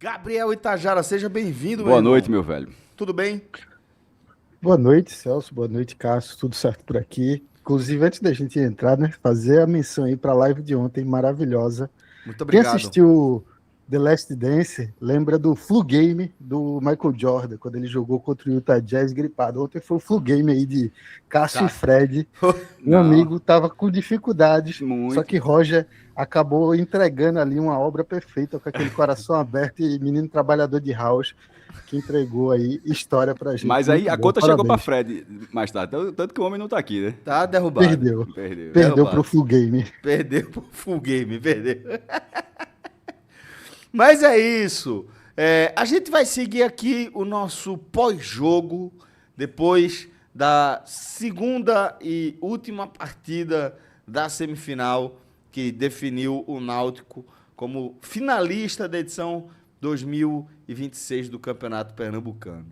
Gabriel Itajara, seja bem-vindo, meu Boa irmão. noite, meu velho. Tudo bem? Boa noite, Celso. Boa noite, Cássio. Tudo certo por aqui? Inclusive, antes da gente entrar, né, fazer a menção aí para a live de ontem, maravilhosa. Muito Quem obrigado. assistiu The Last Dance lembra do flu game do Michael Jordan, quando ele jogou contra o Utah Jazz gripado. Ontem foi o flu game aí de Cássio e Cara, Fred. Meu Não, amigo estava com dificuldades, só muito. que Roger acabou entregando ali uma obra perfeita com aquele coração aberto e menino trabalhador de house que entregou aí história pra gente. Mas aí Muito a bom, conta chegou pra parabéns. Fred mais tarde. Tanto que o homem não tá aqui, né? tá derrubado. Perdeu. Perdeu. Perdeu pro Derrubado. Full Game. Perdeu pro full game, perdeu. Mas é isso. A gente vai seguir aqui o nosso pós-jogo, depois da segunda e última partida da semifinal, que definiu o Náutico como finalista da edição 2026 do Campeonato Pernambucano.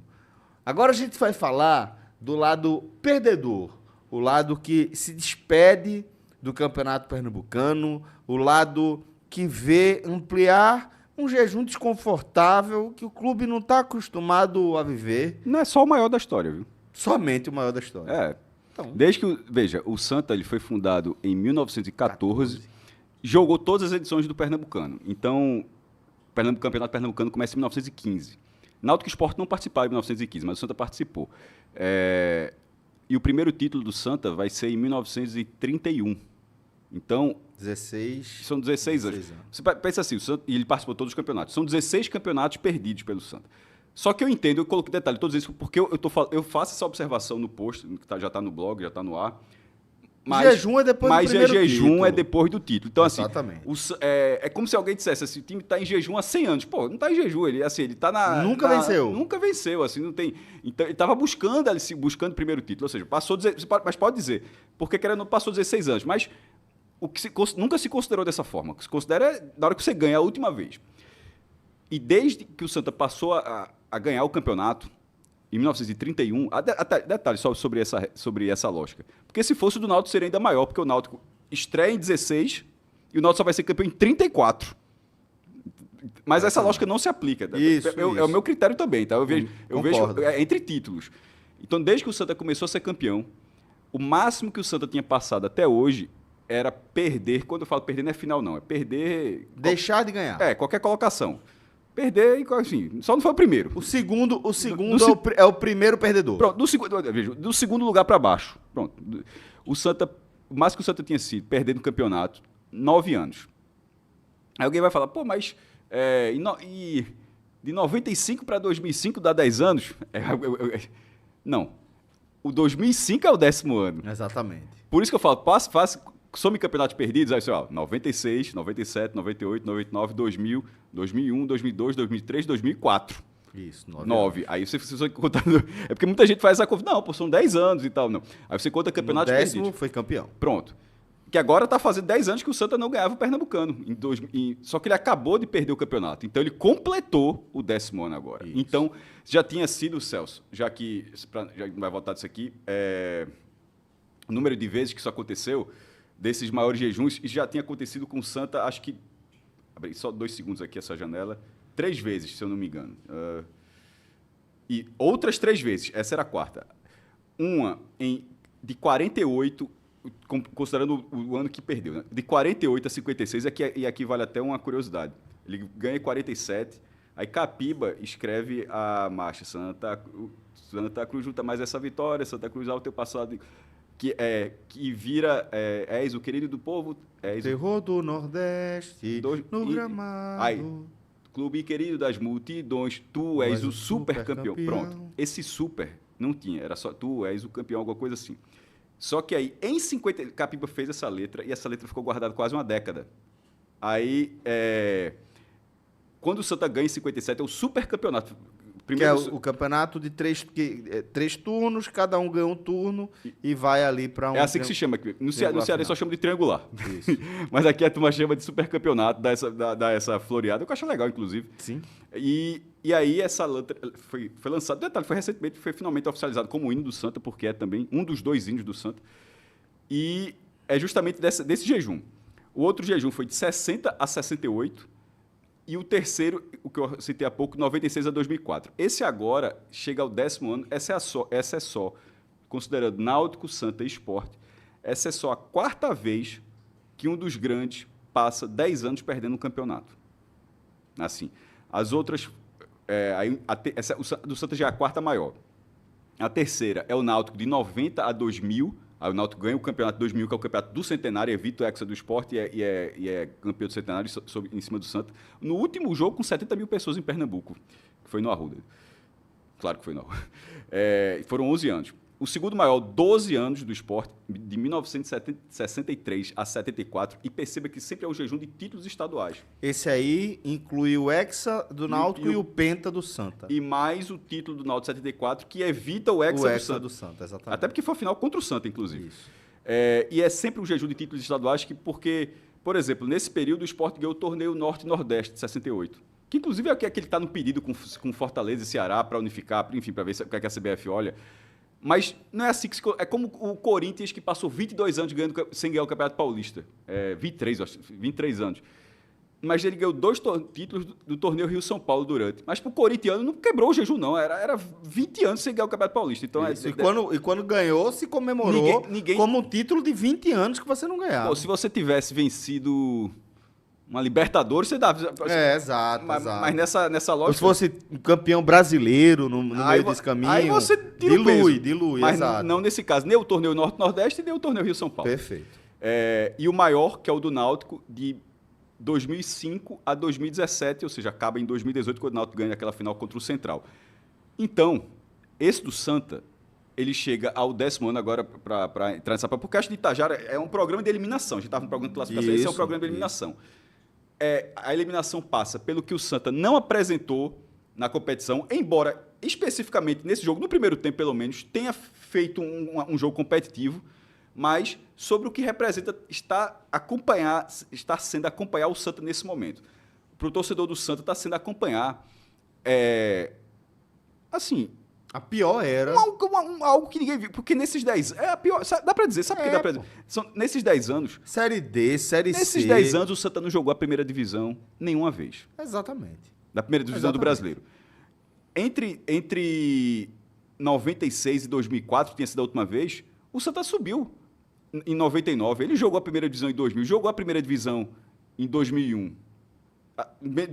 Agora a gente vai falar do lado perdedor, o lado que se despede do Campeonato Pernambucano, o lado que vê ampliar um jejum desconfortável que o clube não está acostumado a viver, Não é só o maior da história, viu? somente o maior da história. É. Então, Desde que, veja, o Santa ele foi fundado em 1914, jogou todas as edições do Pernambucano. Então, o Campeonato Pernambucano começa em 1915. Náutico Sport não participava em 1915, mas o Santa participou. E o primeiro título do Santa vai ser em 1931. Então, 16. são 16 anos. 16 anos. Você pensa assim, e ele participou de todos os campeonatos. São 16 campeonatos perdidos pelo Santa. Só que eu entendo, eu coloquei detalhe, todos isso porque eu faço essa observação no post, que já está no blog, já está no ar. Jejum é depois do primeiro jejum título. é depois do título. Então, Exatamente. assim, é como se alguém dissesse assim, o time está em jejum há 100 anos. Pô, não está em jejum, ele está Nunca venceu. Nunca venceu, assim, não tem... Então, ele estava buscando o primeiro título, ou seja, mas pode dizer, porque querendo não passou 16 anos, mas nunca se considerou dessa forma. O que se considera é na hora que você ganha a última vez. E desde que o Santa passou a ganhar o campeonato, em 1931, detalhe só sobre essa lógica. Porque se fosse o do Náutico seria ainda maior, porque o Náutico estreia em 16 e o Náutico só vai ser campeão em 34. Mas essa lógica não se aplica. Isso. É o meu critério também, tá? Eu vejo Concordo. entre títulos. Então, desde que o Santa começou a ser campeão, o máximo que o Santa tinha passado até hoje era perder. Quando eu falo perder, não é final, não. É perder. Deixar de ganhar. Qualquer colocação. Perder, enfim, só não foi o primeiro. O segundo Do- é o primeiro perdedor. Pronto, do segundo lugar para baixo. Pronto. O Santa, o máximo que o Santa tinha sido, perdendo o campeonato, 9 anos. Aí alguém vai falar, pô, mas de 95 para 2005 dá 10 anos? Não. O 2005 é o 10º ano. Exatamente. Por isso que eu falo, some campeonatos perdidos, aí você, 96, 97, 98, 99, 2000, 2001, 2002, 2003, 2004. Isso, 9. Aí você contando. É porque muita gente faz essa conta. Não, pô, são 10 anos e tal. Não. Aí você conta campeonatos No 10º perdidos. foi campeão. Pronto. Que agora está fazendo 10 anos que o Santa não ganhava o Pernambucano. Só que ele acabou de perder o campeonato. Então ele completou o 10º ano agora. Isso. Então já tinha sido, Celso, já não vai voltar disso aqui, o número de vezes que isso aconteceu, desses maiores jejuns, e já tinha acontecido com o Santa, acho que. Abri só 2 segundos aqui essa janela. 3 vezes, se eu não me engano. E outras 3 vezes, essa era a quarta. Uma de 48, considerando o ano que perdeu, né? De 48 a 56, e aqui vale até uma curiosidade. Ele ganha em 47, aí Capiba escreve a marcha Santa Cruz junta mais essa vitória, Santa Cruz ao teu passado, que vira és o querido do povo, és Terror do Nordeste, no gramado. Aí, clube querido das multidões, tu és o super campeão. Pronto. Esse super não tinha, era só tu és o campeão, alguma coisa assim. Só que aí, em 50, Capiba fez essa letra, e essa letra ficou guardada quase uma década. Aí, quando o Santa ganha em 57, é o super campeonato. Que é o campeonato de 3 turnos, cada um ganha um turno e vai ali para um... É assim que se chama aqui. No Ceará final. só chama de triangular. Isso. Mas aqui a turma chama de super campeonato, dá essa floreada, que eu acho legal, inclusive. Sim. E aí essa letra foi lançada, detalhe, foi finalmente oficializado como hino do Santa, porque é também um dos 2 hinos do Santa. E é justamente desse jejum. O outro jejum foi de 60 a 68. E o terceiro, o que eu citei há pouco, 96 a 2004. Esse agora chega ao 10º ano, essa é só, considerando Náutico, Santa e Sport, essa é só a 4ª vez que um dos grandes passa 10 anos perdendo um campeonato. Assim, as outras, essa do Santa já é a 4ª maior. A terceira é o Náutico de 90 a 2000, aí o Náutico ganha o campeonato de 2000, que é o campeonato do Centenário, evita o hexa do Sport e é campeão do Centenário em cima do Santa. No último jogo, com 70 mil pessoas em Pernambuco, que foi no Arruda. Claro que foi no Arruda. Foram 11 anos. O segundo maior, 12 anos do Sport, de 1963 a 74, e perceba que sempre é um jejum de títulos estaduais. Esse aí inclui o Hexa do Náutico e o Penta do Santa. E mais o título do Náutico 74, que evita o Hexa do Santa. Exatamente. Até porque foi a final contra o Santa, inclusive. Isso. E é sempre um jejum de títulos estaduais, porque, por exemplo, nesse período o Sport ganhou o torneio Norte e Nordeste de 68. Que, inclusive, é que ele está no pedido com Fortaleza e Ceará para unificar, enfim, para ver o que a CBF olha. Mas não é assim que é como o Corinthians, que passou 22 anos sem ganhar o Campeonato Paulista. 23 anos. Mas ele ganhou 2 títulos do torneio Rio-São Paulo durante. Mas para o corintiano não quebrou o jejum, não. Era 20 anos sem ganhar o Campeonato Paulista. Então, e quando ganhou, se comemorou como um título de 20 anos que você não ganhava. Pô, se você tivesse vencido uma Libertadores, você dava... Exato. Mas nessa lógica... Se fosse um campeão brasileiro no meio desse caminho... Aí você tira o peso. Dilui, mas exato. Não nesse caso. Nem o torneio Norte-Nordeste, nem o torneio Rio-São Paulo. Perfeito. E o maior, que é o do Náutico, de 2005 a 2017, ou seja, acaba em 2018, quando o Náutico ganha aquela final contra o Central. Então, esse do Santa, ele chega ao 10º ano agora para entrar nessa... Porque acho que Itajara é um programa de eliminação. A gente estava no programa de classificação, esse é um programa de eliminação. A eliminação passa pelo que o Santa não apresentou na competição, embora especificamente nesse jogo, no primeiro tempo pelo menos, tenha feito um jogo competitivo, mas sobre o que representa está sendo acompanhar o Santa nesse momento. Para o torcedor do Santa está sendo acompanhar, assim... A pior era... Algo que ninguém viu, porque nesses 10... É a pior... Dá para dizer, sabe por que dá para dizer? Nesses 10 anos... Série D, Série C... Nesses 10 anos, o Santa não jogou a primeira divisão nenhuma vez. Exatamente. Da primeira divisão do Brasileiro. Entre 96 e 2004, que tinha sido a última vez, o Santa subiu em 99. Ele jogou a primeira divisão em 2000, jogou a primeira divisão em 2001,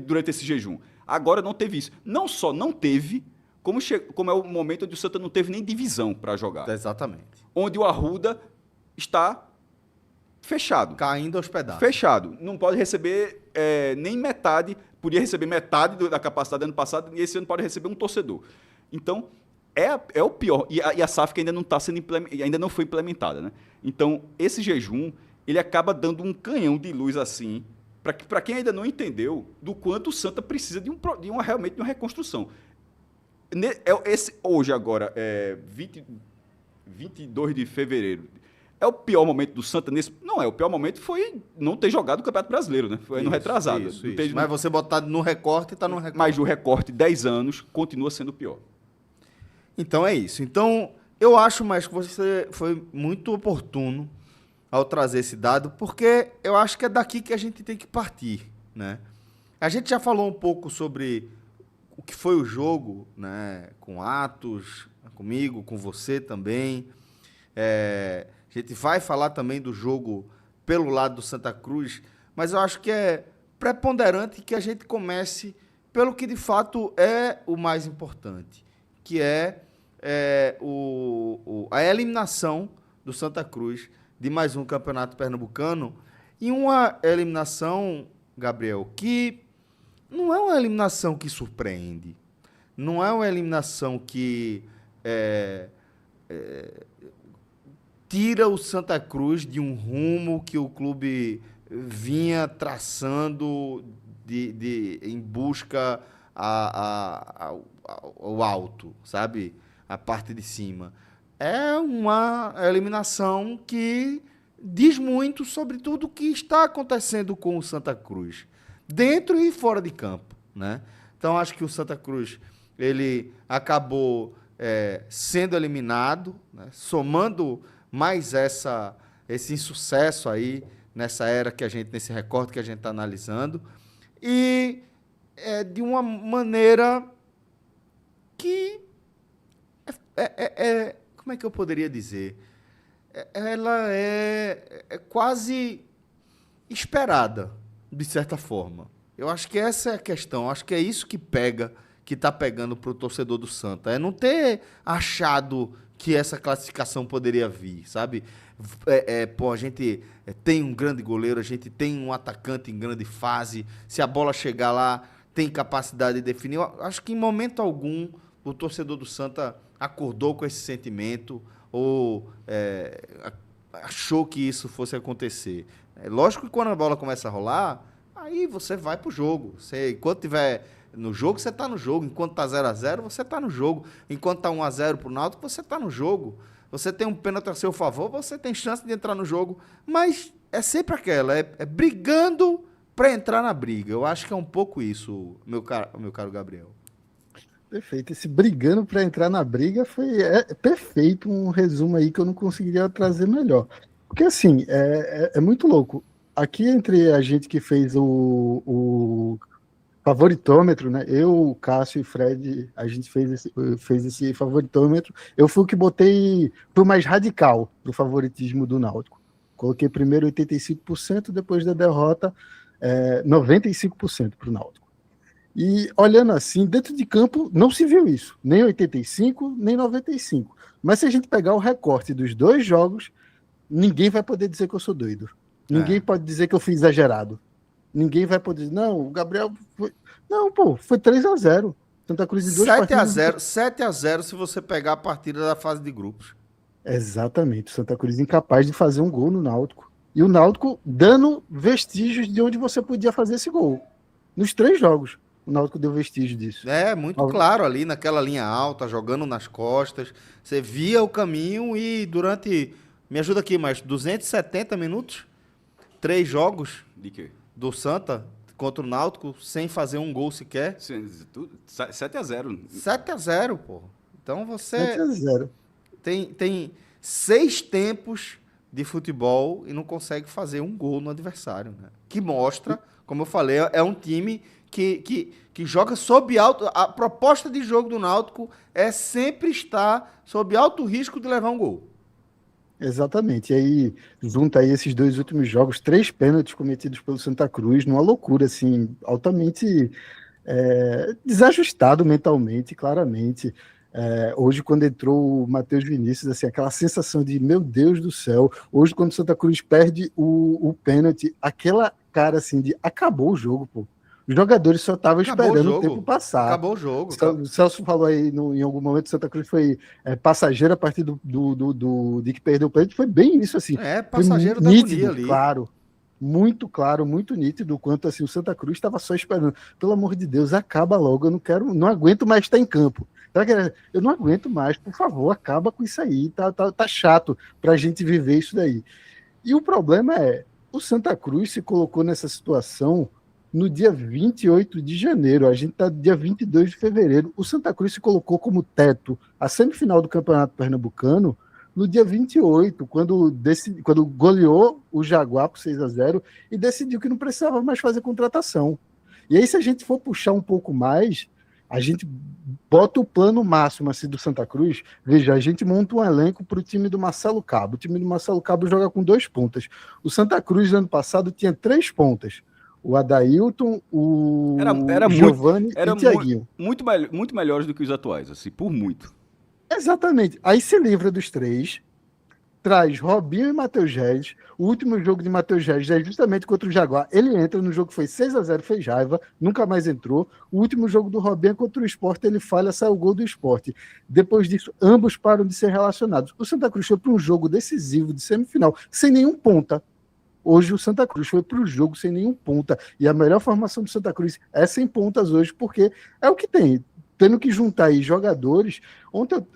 durante esse jejum. Agora não teve isso. Não só não teve... Como é o momento onde o Santa não teve nem divisão para jogar. Exatamente. Onde o Arruda está fechado. Caindo aos pedaços. Fechado. Não pode receber nem metade. Podia receber metade da capacidade do ano passado e esse ano pode receber um torcedor. Então, é o pior. E a SAF que ainda não, ainda não foi implementada. Né? Então, esse jejum, ele acaba dando um canhão de luz assim, para quem ainda não entendeu do quanto o Santa precisa realmente de uma reconstrução. Hoje, agora, 22 de fevereiro, é o pior momento do Santa nesse... Não é, o pior momento foi não ter jogado o Campeonato Brasileiro, né? Foi ano retrasado. Isso. Mas você botar no recorte, está no recorte. Mas o recorte, 10 anos, continua sendo o pior. Então é isso. Então, eu acho mais que você foi muito oportuno ao trazer esse dado, porque eu acho que é daqui que a gente tem que partir, né? A gente já falou um pouco sobre... o que foi o jogo, né, com Atos, comigo, com você também. A gente vai falar também do jogo pelo lado do Santa Cruz, mas eu acho que é preponderante que a gente comece pelo que de fato é o mais importante, que é a eliminação do Santa Cruz de mais um campeonato pernambucano, e uma eliminação, Gabriel, que não é uma eliminação que surpreende. Não é uma eliminação que tira o Santa Cruz de um rumo que o clube vinha traçando em busca ao alto, sabe? A parte de cima. É uma eliminação que diz muito sobre tudo o que está acontecendo com o Santa Cruz, dentro e fora de campo, né? Então, acho que o Santa Cruz ele acabou sendo eliminado, né? Somando mais esse insucesso aí nessa era nesse recorte que a gente está analisando. E de uma maneira que como é que eu poderia dizer? Ela é quase esperada, de certa forma. Eu acho que essa é a questão. Eu acho que é isso que pega, que está pegando para o torcedor do Santa. É não ter achado que essa classificação poderia vir, sabe? Pô, a gente tem um grande goleiro, a gente tem um atacante em grande fase. Se a bola chegar lá, tem capacidade de definir. Eu acho que em momento algum o torcedor do Santa acordou com esse sentimento ou achou que isso fosse acontecer. É lógico que quando a bola começa a rolar, aí você vai pro jogo. Enquanto tiver no jogo, você tá no jogo. Enquanto tá 0-0, você tá no jogo. Enquanto tá 1-0 pro Náutico, você tá no jogo. Você tem um pênalti a seu favor, você tem chance de entrar no jogo. Mas é sempre aquela, é brigando para entrar na briga. Eu acho que é um pouco isso, meu caro Gabriel. Perfeito. Esse brigando para entrar na briga foi perfeito, um resumo aí que eu não conseguiria trazer melhor. Porque, assim, é muito louco. Aqui, entre a gente que fez o favoritômetro, né? Eu, o Cássio e Fred, a gente fez esse favoritômetro. Eu fui o que botei, fui o mais radical do favoritismo do Náutico. Coloquei primeiro 85%, depois da derrota, 95% para o Náutico. E olhando assim, dentro de campo não se viu isso, nem 85, nem 95. Mas se a gente pegar o recorte dos dois jogos, ninguém vai poder dizer que eu sou doido. Ninguém pode dizer que eu fui exagerado. Ninguém vai poder dizer, não, o Gabriel foi... Não, pô, foi 3-0. Santa Cruz de 7-0 se você pegar a partida da fase de grupos. Exatamente, Santa Cruz incapaz de fazer um gol no Náutico. E o Náutico dando vestígios de onde você podia fazer esse gol. Nos 3 jogos. O Náutico deu vestígio disso. Muito claro ali, naquela linha alta, jogando nas costas. Você via o caminho e durante, me ajuda aqui, mas 270 minutos, 3 jogos de quê? Do Santa contra o Náutico, sem fazer um gol sequer. 7-0. 7-0, pô. Então você 7-0. Tem 6 tempos de futebol e não consegue fazer um gol no adversário, né? Que mostra, como eu falei, é um time que joga sob alto... A proposta de jogo do Náutico é sempre estar sob alto risco de levar um gol. Exatamente. E aí, junta aí esses 2 últimos jogos, 3 pênaltis cometidos pelo Santa Cruz, numa loucura, assim, altamente desajustado mentalmente, claramente. Hoje, quando entrou o Matheus Vinícius, assim, aquela sensação de, meu Deus do céu, hoje, quando o Santa Cruz perde o pênalti, aquela cara, assim, de acabou o jogo, pô. Os jogadores só estavam esperando o tempo passar. Acabou o jogo. O Celso falou aí em algum momento que Santa Cruz foi passageiro a partir de que perdeu o pênalti. Foi bem isso, assim. Passageiro da nítido, agonia ali. Claro, muito nítido, quanto assim, o Santa Cruz estava só esperando. Pelo amor de Deus, acaba logo, não aguento mais estar em campo. Eu não aguento mais, por favor, acaba com isso aí. Tá chato pra gente viver isso daí. E o problema o Santa Cruz se colocou nessa situação no dia 28 de janeiro, a gente está no dia 22 de fevereiro. O Santa Cruz se colocou como teto a semifinal do Campeonato Pernambucano no dia 28, quando goleou o Jaguar por 6-0 e decidiu que não precisava mais fazer contratação. E aí, se a gente for puxar um pouco mais, a gente bota o plano máximo assim, do Santa Cruz. Veja, a gente monta um elenco para o time do Marcelo Cabo. O time do Marcelo Cabo joga com 2 pontas. O Santa Cruz, no ano passado, tinha 3 pontas. O Adailton, o Giovani e o Thiaguinho. Muito melhores do que os atuais, assim, por muito. Exatamente. Aí se livra dos 3, traz Robinho e Matheus Reis. O último jogo de Matheus Reis é justamente contra o Jaguar. Ele entra no jogo que foi 6-0, fez raiva, nunca mais entrou. O último jogo do Robinho é contra o Sport, ele falha, sai o gol do Sport. Depois disso, ambos param de ser relacionados. O Santa Cruz foi para um jogo decisivo de semifinal, sem nenhum ponta. Hoje o Santa Cruz foi para o jogo sem nenhum ponta. E a melhor formação do Santa Cruz é sem pontas hoje, porque é o que tem. Tendo que juntar aí jogadores. Ontem,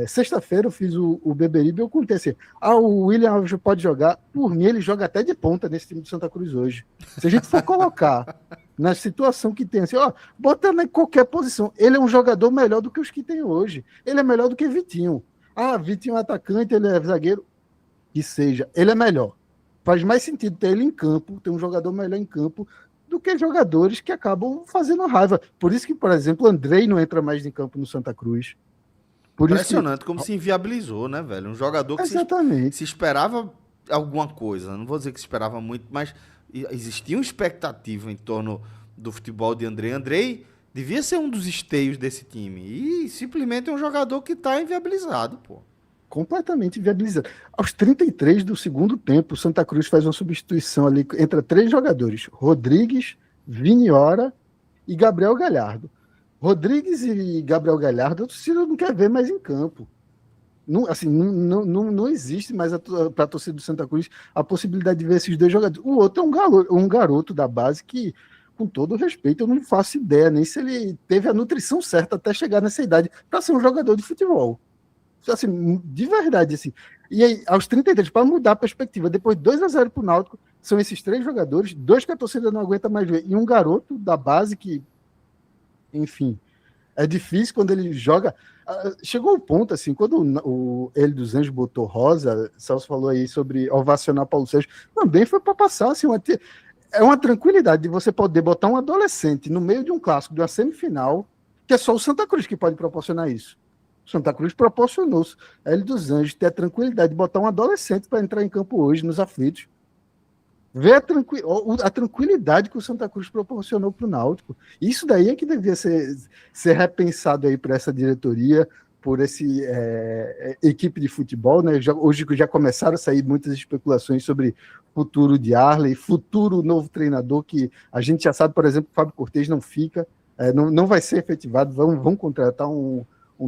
sexta-feira, eu fiz o Beberibe e eu contei assim: o William Alves pode jogar. Por mim, ele joga até de ponta nesse time do Santa Cruz hoje. Se a gente for colocar na situação que tem, assim, botando em qualquer posição, ele é um jogador melhor do que os que tem hoje. Ele é melhor do que Vitinho. Vitinho é atacante, ele é zagueiro. Que seja, ele é melhor. Faz mais sentido ter ele em campo, ter um jogador melhor em campo, do que jogadores que acabam fazendo raiva. Por isso que, por exemplo, Andrei não entra mais em campo no Santa Cruz. Por Impressionante isso como se inviabilizou, né, velho? Um jogador que exatamente. se esperava alguma coisa. Não vou dizer que se esperava muito, mas existia uma expectativa em torno do futebol de Andrei. Andrei devia ser um dos esteios desse time. E simplesmente é um jogador que está inviabilizado, pô. Completamente viabilizado. Aos 33 do segundo tempo, o Santa Cruz faz uma substituição ali, entra 3 jogadores, Rodrigues, Viniora e Gabriel Galhardo. Rodrigues e Gabriel Galhardo, a torcida não quer ver mais em campo. Não, assim, não existe mais para a torcida do Santa Cruz a possibilidade de ver esses 2 jogadores. O outro é um garoto da base que, com todo respeito, eu não faço ideia nem se ele teve a nutrição certa até chegar nessa idade para ser um jogador de futebol. Assim, de verdade, assim. E aí, aos 33, para mudar a perspectiva, depois 2-0 para o Náutico, são esses 3 jogadores, 2 que a torcida não aguenta mais ver, e um garoto da base que, enfim, é difícil quando ele joga. Chegou o ponto, assim, quando o Hélio dos Anjos botou Rosa, Celso falou aí sobre ovacionar Paulo Sérgio, também foi para passar, assim, é uma tranquilidade de você poder botar um adolescente no meio de um clássico, de uma semifinal, que é só o Santa Cruz que pode proporcionar isso. Santa Cruz proporcionou a Hélio dos Anjos ter a tranquilidade de botar um adolescente para entrar em campo hoje, nos aflitos. Ver a tranquilidade que o Santa Cruz proporcionou para o Náutico. Isso daí é que devia ser repensado aí para essa diretoria, por esse equipe de futebol, né? Hoje já começaram a sair muitas especulações sobre futuro de Arley, futuro novo treinador, que a gente já sabe, por exemplo, que o Fábio Cortez não fica, não vai ser efetivado, vão contratar um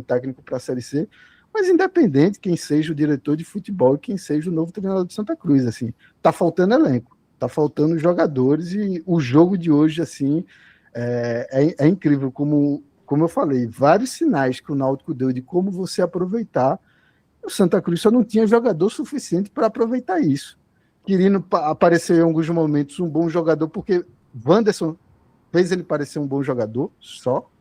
técnico para a Série C, mas independente quem seja o diretor de futebol e quem seja o novo treinador de Santa Cruz, assim, tá faltando elenco, tá faltando jogadores, e o jogo de hoje, assim, é incrível, como eu falei, vários sinais que o Náutico deu de como você aproveitar. O Santa Cruz só não tinha jogador suficiente para aproveitar isso. Querendo aparecer em alguns momentos um bom jogador, porque Wanderson fez ele parecer um bom jogador, só,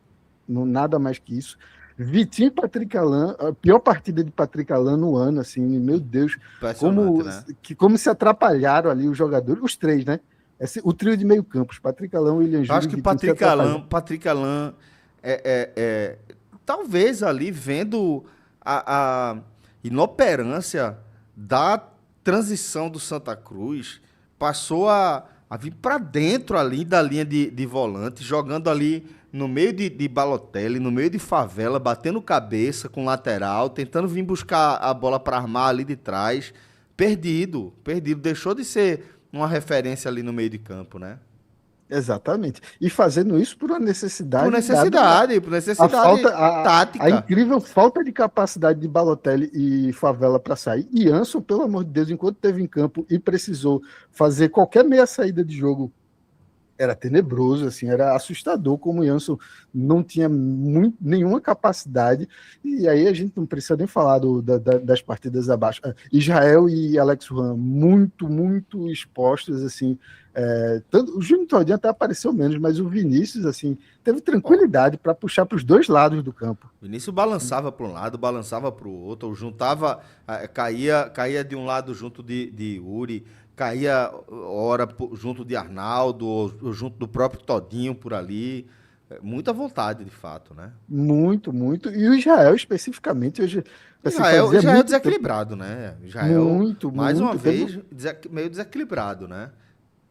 não, nada mais que isso. Vitinho e Patrick Alain, a pior partida de Patrick Alain no ano, assim, meu Deus, Né? como se atrapalharam ali os jogadores, os 3, né? O trio de meio campo, Patrick Alain, William Júlio. Eu acho que Patrick Alain talvez ali vendo a inoperância da transição do Santa Cruz, passou a vir para dentro ali da linha de volante, jogando ali no meio de Balotelli, no meio de Favela, batendo cabeça com lateral, tentando vir buscar a bola para armar ali de trás. Perdido. Deixou de ser uma referência ali no meio de campo, né? Exatamente. E fazendo isso por uma necessidade. Por necessidade tática. A incrível falta de capacidade de Balotelli e Favela para sair. E Anson, pelo amor de Deus, enquanto esteve em campo e precisou fazer qualquer meia saída de jogo, era tenebroso, assim, era assustador como o Janson não tinha nenhuma capacidade. E aí a gente não precisa nem falar das partidas abaixo. Israel e Alex Juan muito expostos, assim. O Júnior Todinho até apareceu menos, mas o Vinícius, assim, teve tranquilidade para puxar para os 2 lados do campo. O Vinícius balançava para um lado, balançava para o outro, ou juntava, caía de um lado junto de Uri, caía hora junto de Arnaldo, ou junto do próprio Todinho por ali. Muita vontade, de fato, né? Muito. E o Israel, especificamente, hoje. Assim, Israel é desequilibrado, né? Israel, mais uma vez, meio desequilibrado, né?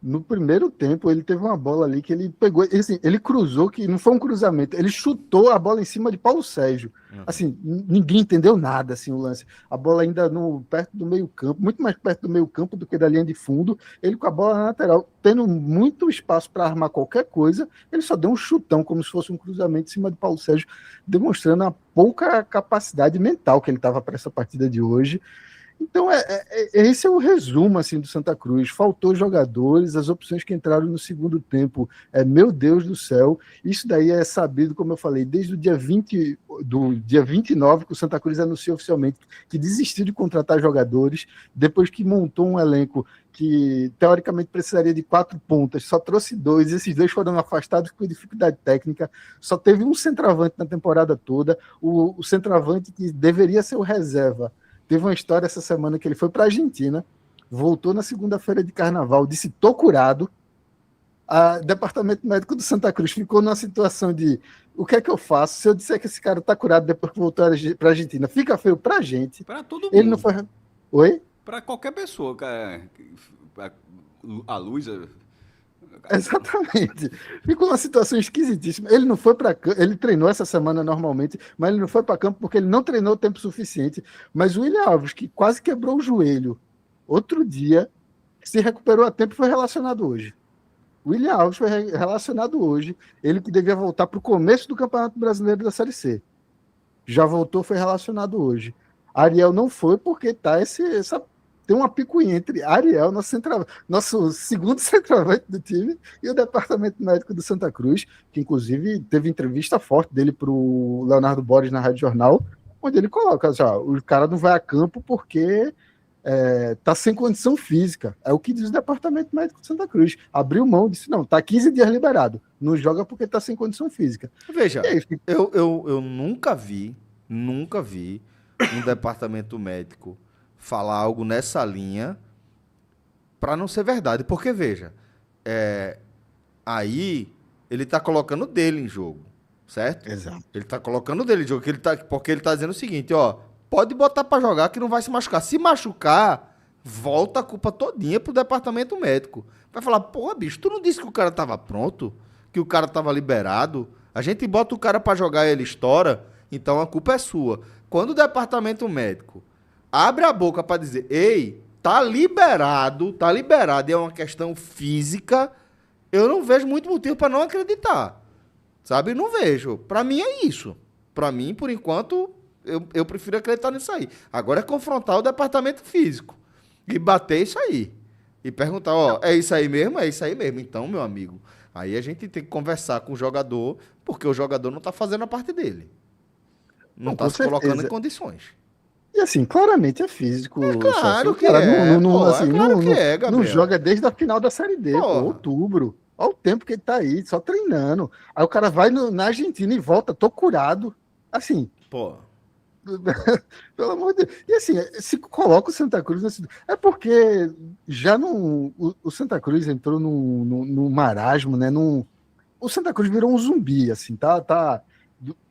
No primeiro tempo, ele teve uma bola ali que ele pegou, assim, ele cruzou, que não foi um cruzamento, ele chutou a bola em cima de Paulo Sérgio. Assim, ninguém entendeu nada, assim, o lance. A bola ainda perto do meio campo, muito mais perto do meio campo do que da linha de fundo, ele com a bola na lateral, tendo muito espaço para armar qualquer coisa, ele só deu um chutão, como se fosse um cruzamento em cima de Paulo Sérgio, demonstrando a pouca capacidade mental que ele estava para essa partida de hoje. Então, esse é o resumo, assim, do Santa Cruz. Faltou jogadores, as opções que entraram no segundo tempo, meu Deus do céu, isso daí é sabido, como eu falei, desde o dia 29, que o Santa Cruz anunciou oficialmente que desistiu de contratar jogadores, depois que montou um elenco que, teoricamente, precisaria de 4 pontas, só trouxe 2, esses 2 foram afastados por dificuldade técnica, só teve um centroavante na temporada toda, o centroavante que deveria ser o reserva. Teve uma história essa semana que ele foi para a Argentina, voltou na segunda-feira de carnaval, disse: tô curado, O departamento médico do Santa Cruz ficou numa situação de o que é que eu faço? Se eu disser que esse cara está curado depois que voltou para a Argentina, fica feio para a gente. Para todo mundo. Ele não foi. Oi? Para qualquer pessoa, cara. A luz. Exatamente. Ficou uma situação esquisitíssima. Ele não foi para campo, ele treinou essa semana normalmente, mas ele não foi para campo porque ele não treinou o tempo suficiente. Mas o William Alves, que quase quebrou o joelho outro dia, se recuperou a tempo e foi relacionado hoje. O William Alves foi relacionado hoje, ele que devia voltar para o começo do Campeonato Brasileiro da Série C. Já voltou, foi relacionado hoje. Ariel não foi porque tem uma picuinha entre Ariel, nosso segundo centroavante do time, e o departamento médico do Santa Cruz, que inclusive teve entrevista forte dele para o Leonardo Borges na Rádio Jornal, onde ele coloca, assim, ó, o cara não vai a campo porque tá sem condição física. É o que diz o departamento médico de Santa Cruz. Abriu mão, disse, não, tá 15 dias liberado. Não joga porque tá sem condição física. Veja, aí, eu nunca vi um departamento médico falar algo nessa linha para não ser verdade. Porque, veja, aí ele tá colocando dele em jogo, certo? Exato. Ele tá colocando dele em jogo, porque ele tá dizendo o seguinte, ó, pode botar para jogar que não vai se machucar. Se machucar, volta a culpa todinha pro departamento médico. Vai falar, porra, bicho, tu não disse que o cara tava pronto? Que o cara tava liberado? A gente bota o cara para jogar e ele estoura, então a culpa é sua. Quando o departamento médico abre a boca para dizer, ei, tá liberado e é uma questão física, eu não vejo muito motivo para não acreditar. Sabe? Não vejo. Para mim é isso. Para mim, por enquanto, eu prefiro acreditar nisso aí. Agora é confrontar o departamento físico e bater isso aí. E perguntar, ó, é isso aí mesmo? É isso aí mesmo. Então, meu amigo, aí a gente tem que conversar com o jogador, porque o jogador não tá fazendo a parte dele. Não tá se colocando em condições. E assim, claramente é físico. Claro que cara é. Não joga desde a final da Série D, outubro. Olha o tempo que ele tá aí, só treinando. Aí o cara vai na Argentina e volta, tô curado. Assim. Pô. Pelo amor de Deus. E assim, se coloca o Santa Cruz nesse... É porque já não. O Santa Cruz entrou no marasmo, né? O Santa Cruz virou um zumbi, assim, tá.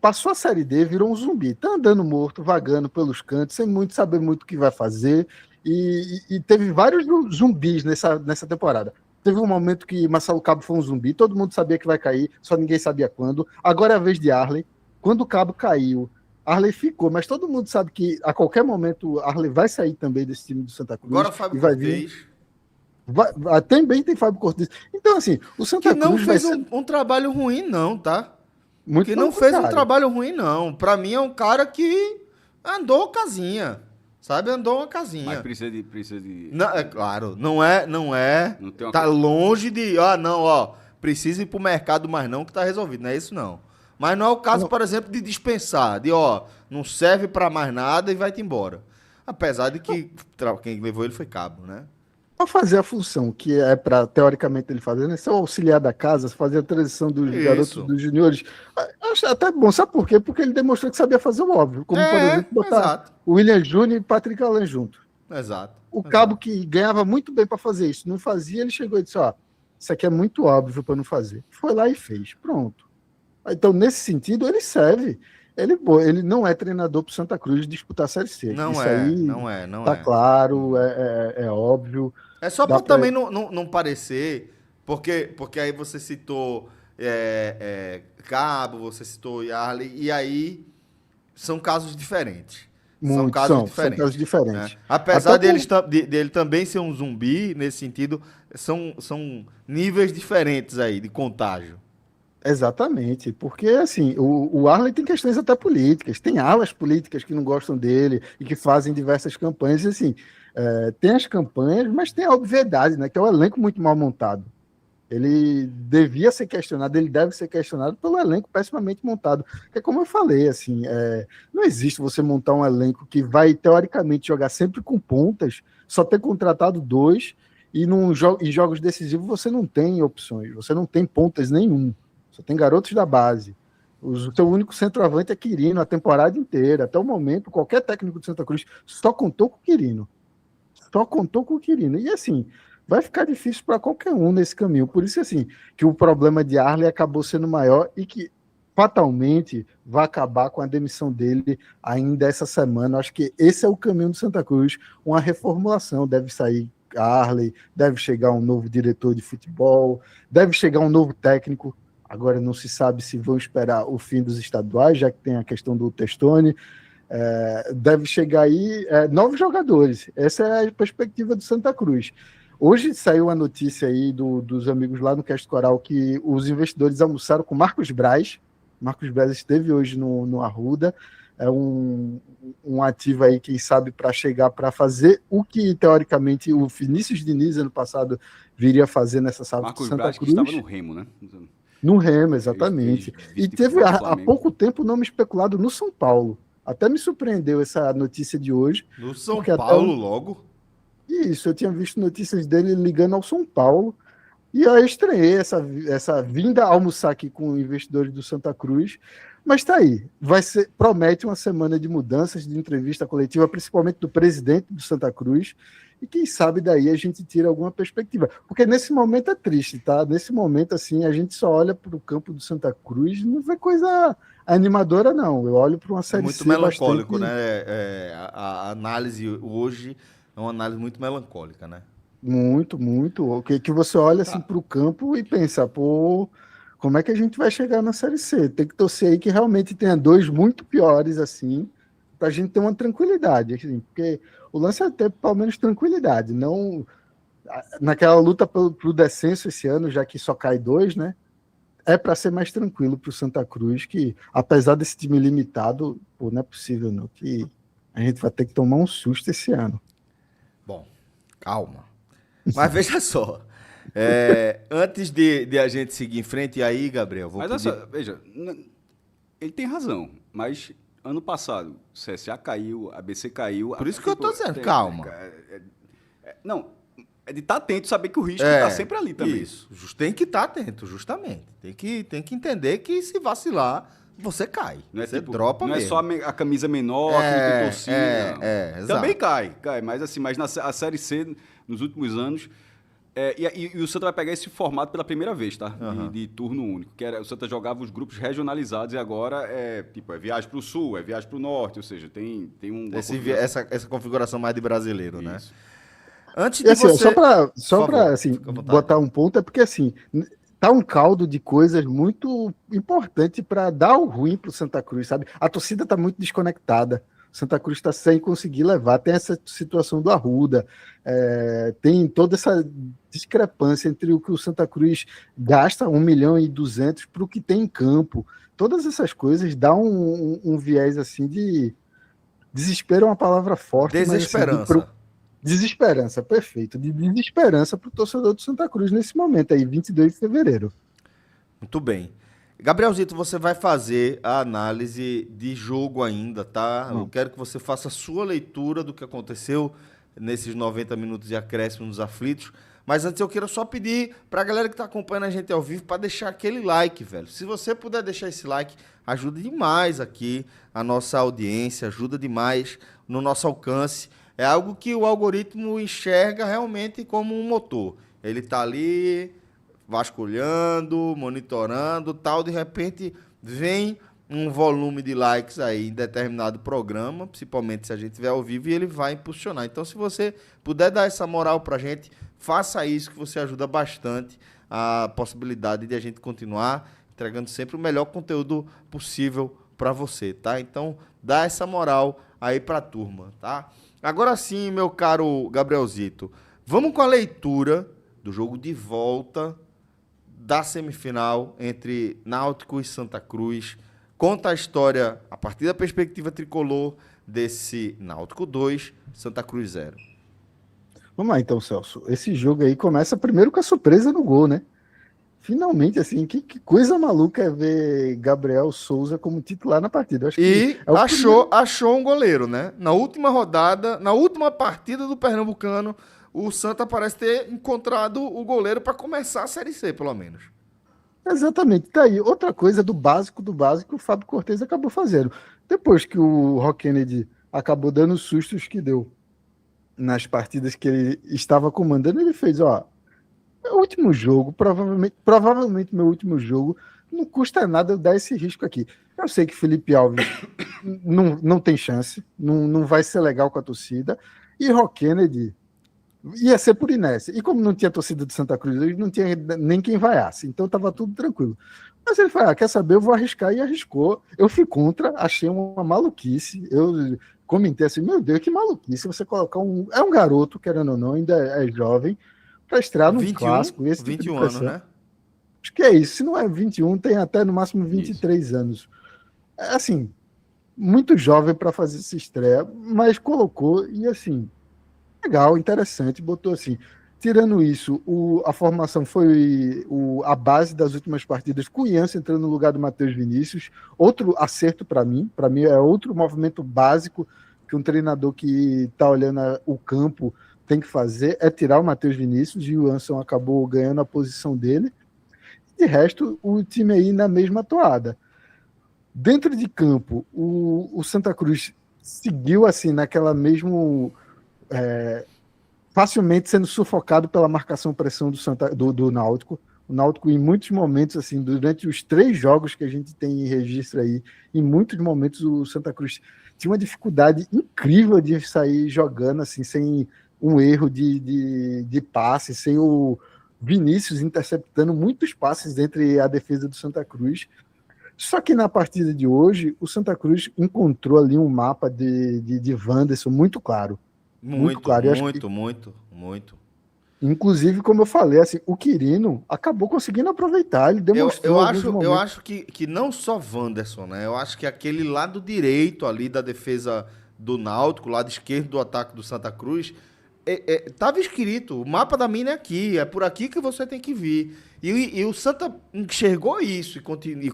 Passou a Série D, virou um zumbi. Tá andando morto, vagando pelos cantos, sem muito saber muito o que vai fazer. E teve vários zumbis nessa temporada. Teve um momento que Marcelo Cabo foi um zumbi, todo mundo sabia que vai cair, só ninguém sabia quando. Agora é a vez de Arley. Quando o Cabo caiu, Arley ficou, mas todo mundo sabe que a qualquer momento Arley vai sair também desse time do Santa Cruz. Agora o Fábio Cortez. Também tem Fábio Cortez. Então, assim, o Santa Cruz não fez um trabalho ruim, não, tá? Que não fez um trabalho ruim, não. Pra mim é um cara que andou casinha. Sabe? Andou uma casinha. Mas precisa de... Não, é claro, não é. Não tá longe de... precisa ir pro mercado, mas não que tá resolvido. Não é isso, não. Mas não é o caso, por exemplo, de dispensar. Não serve pra mais nada e vai-te embora. Apesar de que quem levou ele foi Cabo, né? Para fazer a função que é para, teoricamente, ele fazer, né? Ser o auxiliar da casa, fazer a transição dos garotos, dos juniores. Acho até bom, sabe por quê? Porque ele demonstrou que sabia fazer o óbvio. Como, por exemplo, botar o William Júnior e Patrick Allan junto. Exato. O Cabo, que ganhava muito bem para fazer isso, não fazia, ele chegou e disse, isso aqui é muito óbvio para não fazer. Foi lá e fez. Pronto. Então, nesse sentido, ele serve. Ele não é treinador para Santa Cruz disputar a Série C. Não isso é, aí não tá claro, é óbvio. É só para também não parecer, porque aí você citou Cabo, você citou Yarley, e aí são casos diferentes. São casos diferentes. Né? Apesar dele também ser um zumbi, nesse sentido, são níveis diferentes aí de contágio. Exatamente, porque assim, o Arley tem questões até políticas, tem alas políticas que não gostam dele e que fazem diversas campanhas, e assim, tem as campanhas, mas tem a obviedade, né, que é um elenco muito mal montado. Ele devia ser questionado, ele deve ser questionado pelo elenco pessimamente montado, que é como eu falei, assim, não existe você montar um elenco que vai, teoricamente, jogar sempre com pontas, só ter contratado 2, e em jogos decisivos você não tem opções, você não tem pontas nenhum. Só tem garotos da base. O seu único centroavante é Quirino a temporada inteira. Até o momento, qualquer técnico de Santa Cruz só contou com o Quirino. E assim, vai ficar difícil para qualquer um nesse caminho. Por isso, assim, que o problema de Arley acabou sendo maior e que fatalmente vai acabar com a demissão dele ainda essa semana. Acho que esse é o caminho do Santa Cruz, uma reformulação. Deve sair Arley, deve chegar um novo diretor de futebol, deve chegar um novo técnico. Agora não se sabe se vão esperar o fim dos estaduais, já que tem a questão do Testoni. Deve chegar aí novos jogadores. Essa é a perspectiva do Santa Cruz. Hoje saiu a notícia aí dos amigos lá no Cast Coral que os investidores almoçaram com Marcos Braz. Marcos Braz esteve hoje no Arruda. É um ativo aí, quem sabe, para chegar para fazer o que, teoricamente, o Vinícius Diniz, ano passado, viria fazer nessa sala Marcos de Santa Braz, Cruz. que estava no Remo, né? No Remo, exatamente. E teve há pouco tempo o nome especulado no São Paulo. Até me surpreendeu essa notícia de hoje. No São Paulo, logo? Isso, eu tinha visto notícias dele ligando ao São Paulo. E eu estranhei essa vinda a almoçar aqui com investidores do Santa Cruz. Mas tá aí. Promete uma semana de mudanças, de entrevista coletiva, principalmente do presidente do Santa Cruz. E quem sabe daí a gente tira alguma perspectiva. Porque nesse momento é triste, tá? Nesse momento, assim, a gente só olha para o campo do Santa Cruz e não vê coisa animadora, não. Eu olho para uma série muito C melancólico, bastante... né? A análise hoje é uma análise muito melancólica, né? Muito, muito. O que você olha assim para o campo e pensa, pô, como é que a gente vai chegar na Série C? Tem que torcer aí que realmente tenha dois muito piores, assim, para a gente ter uma tranquilidade, assim, porque o lance é ter pelo menos tranquilidade, não naquela luta pro descenso esse ano, já que só cai dois, né? É para ser mais tranquilo para o Santa Cruz, que apesar desse time limitado, pô, não é possível não, que a gente vai ter que tomar um susto esse ano. Bom, calma. Mas veja só, antes de a gente seguir em frente, e aí, Gabriel, veja, ele tem razão, mas ano passado o CSA caiu, a ABC caiu... Por isso que eu tô dizendo, calma. Não, é de estar atento, saber que o risco está sempre ali também. Isso, tem que estar atento, justamente. Tem que entender que se vacilar, você cai. Não é você tipo, dropa não mesmo. é só a camisa menor, que não tem torcida. Exato. Também cai, mas assim, mas a Série C, nos últimos anos, e o Santa vai pegar esse formato pela primeira vez, tá? De turno único, que era, o Santa jogava os grupos regionalizados e agora é viagem para o Sul, é viagem para o Norte, ou seja, tem essa configuração mais de brasileiro, né? Isso. Antes de assim, você... Só para assim, botar um ponto, é porque assim, tá um caldo de coisas muito importante para dar o ruim pro Santa Cruz, sabe? A torcida tá muito desconectada. O Santa Cruz está sem conseguir levar. Tem essa situação do Arruda, tem toda essa discrepância entre o que o Santa Cruz gasta, 1.200.000, para o que tem em campo. Todas essas coisas dão um viés assim de desespero, é uma palavra forte. Desesperança. Mas, assim, desesperança, perfeito. De desesperança para o torcedor do Santa Cruz nesse momento aí, 22 de fevereiro. Muito bem. Gabrielzito, você vai fazer a análise de jogo ainda, tá? Eu quero que você faça a sua leitura do que aconteceu nesses 90 minutos de acréscimo nos aflitos. Mas antes eu quero só pedir pra galera que tá acompanhando a gente ao vivo para deixar aquele like, velho. Se você puder deixar esse like, ajuda demais aqui a nossa audiência, ajuda demais no nosso alcance. É algo que o algoritmo enxerga realmente como um motor. Ele tá ali vasculhando, monitorando, tal, de repente vem um volume de likes aí em determinado programa, principalmente se a gente estiver ao vivo, e ele vai impulsionar. Então, se você puder dar essa moral pra gente, faça isso, que você ajuda bastante a possibilidade de a gente continuar entregando sempre o melhor conteúdo possível para você, tá? Então, dá essa moral aí pra turma, tá? Agora sim, meu caro Gabrielzito, vamos com a leitura do jogo de volta da semifinal entre Náutico e Santa Cruz. Conta a história, a partir da perspectiva tricolor, desse Náutico 2, Santa Cruz 0. Vamos lá então, Celso. Esse jogo aí começa primeiro com a surpresa no gol, né? Finalmente, assim, que coisa maluca é ver Gabriel Souza como titular na partida. Acho que achou um goleiro, né? Na última rodada, na última partida do Pernambucano, o Santa parece ter encontrado o goleiro para começar a Série C, pelo menos. Exatamente. Tá aí. Outra coisa do básico, o Fábio Cortez acabou fazendo. Depois que o Rock Kennedy acabou dando os sustos que deu nas partidas que ele estava comandando, ele fez, ó, meu último jogo, provavelmente meu último jogo, não custa nada eu dar esse risco aqui. Eu sei que Felipe Alves não tem chance, não vai ser legal com a torcida, e Rock Kennedy ia ser por inércia. E como não tinha torcida de Santa Cruz, hoje não tinha nem quem vaiasse, então estava tudo tranquilo. Mas ele falou, quer saber, eu vou arriscar, e arriscou. Eu fui contra, achei uma maluquice, eu comentei assim, meu Deus, que maluquice, você colocar é um garoto, querendo ou não, ainda é jovem, para estrear num clássico. Esse 21 tipo anos, né? Acho que é isso. Se não é 21, tem até no máximo 23 anos. É, assim, muito jovem para fazer essa estreia, mas colocou e assim, legal, interessante, botou assim. Tirando isso, a formação foi a base das últimas partidas, com o Jansen entrando no lugar do Matheus Vinícius. Outro acerto para mim é outro movimento básico que um treinador que está olhando o campo tem que fazer, é tirar o Matheus Vinícius, e o Jansen acabou ganhando a posição dele. De resto, o time aí na mesma toada. Dentro de campo, o Santa Cruz seguiu assim, naquela mesmo... facilmente sendo sufocado pela marcação-pressão do Náutico. O Náutico, em muitos momentos, assim, durante os 3 jogos que a gente tem em registro aí, em muitos momentos o Santa Cruz tinha uma dificuldade incrível de sair jogando, assim, sem um erro de passe, sem o Vinícius interceptando muitos passes entre a defesa do Santa Cruz. Só que na partida de hoje, o Santa Cruz encontrou ali um mapa de Wanderson muito claro. Muito claro. Muito. Inclusive, como eu falei, assim, o Quirino acabou conseguindo aproveitar. Ele demonstrou eu acho que não só Wanderson, né? Eu acho que aquele lado direito ali da defesa do Náutico, lado esquerdo do ataque do Santa Cruz, tava escrito, o mapa da mina é aqui, é por aqui que você tem que vir. E o Santa enxergou isso e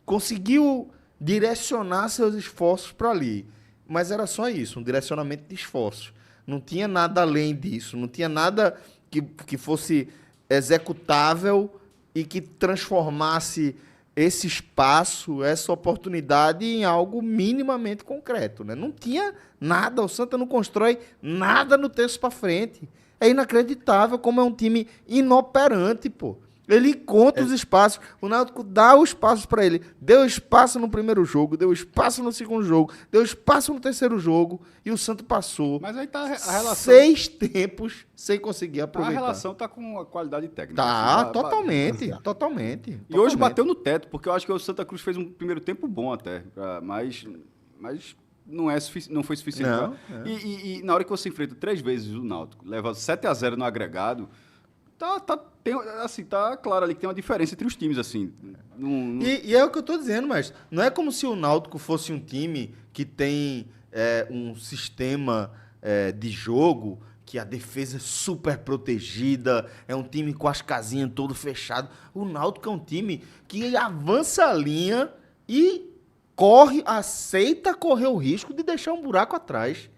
conseguiu direcionar seus esforços para ali. Mas era só isso, um direcionamento de esforços. Não tinha nada além disso, não tinha nada que fosse executável e que transformasse esse espaço, essa oportunidade em algo minimamente concreto, né? Não tinha nada, o Santa não constrói nada no terço para frente. É inacreditável como é um time inoperante, pô. Ele conta os espaços, o Náutico dá os passos para ele. Deu espaço no primeiro jogo, deu espaço no segundo jogo, deu espaço no terceiro jogo e o Santos passou. Mas aí tá a relação... 6 tempos sem conseguir aproveitar. A relação tá com a qualidade técnica. Tá, assim, totalmente. E hoje bateu no teto, porque eu acho que o Santa Cruz fez um primeiro tempo bom até, mas não foi suficiente. E na hora que você enfrenta 3 vezes o Náutico, leva 7-0 no agregado, tá claro ali que tem uma diferença entre os times, assim. E é o que eu tô dizendo, mas não é como se o Náutico fosse um time que tem um sistema de jogo que a defesa é super protegida, é um time com as casinhas todo fechado. O Náutico é um time que avança a linha e aceita correr o risco de deixar um buraco atrás.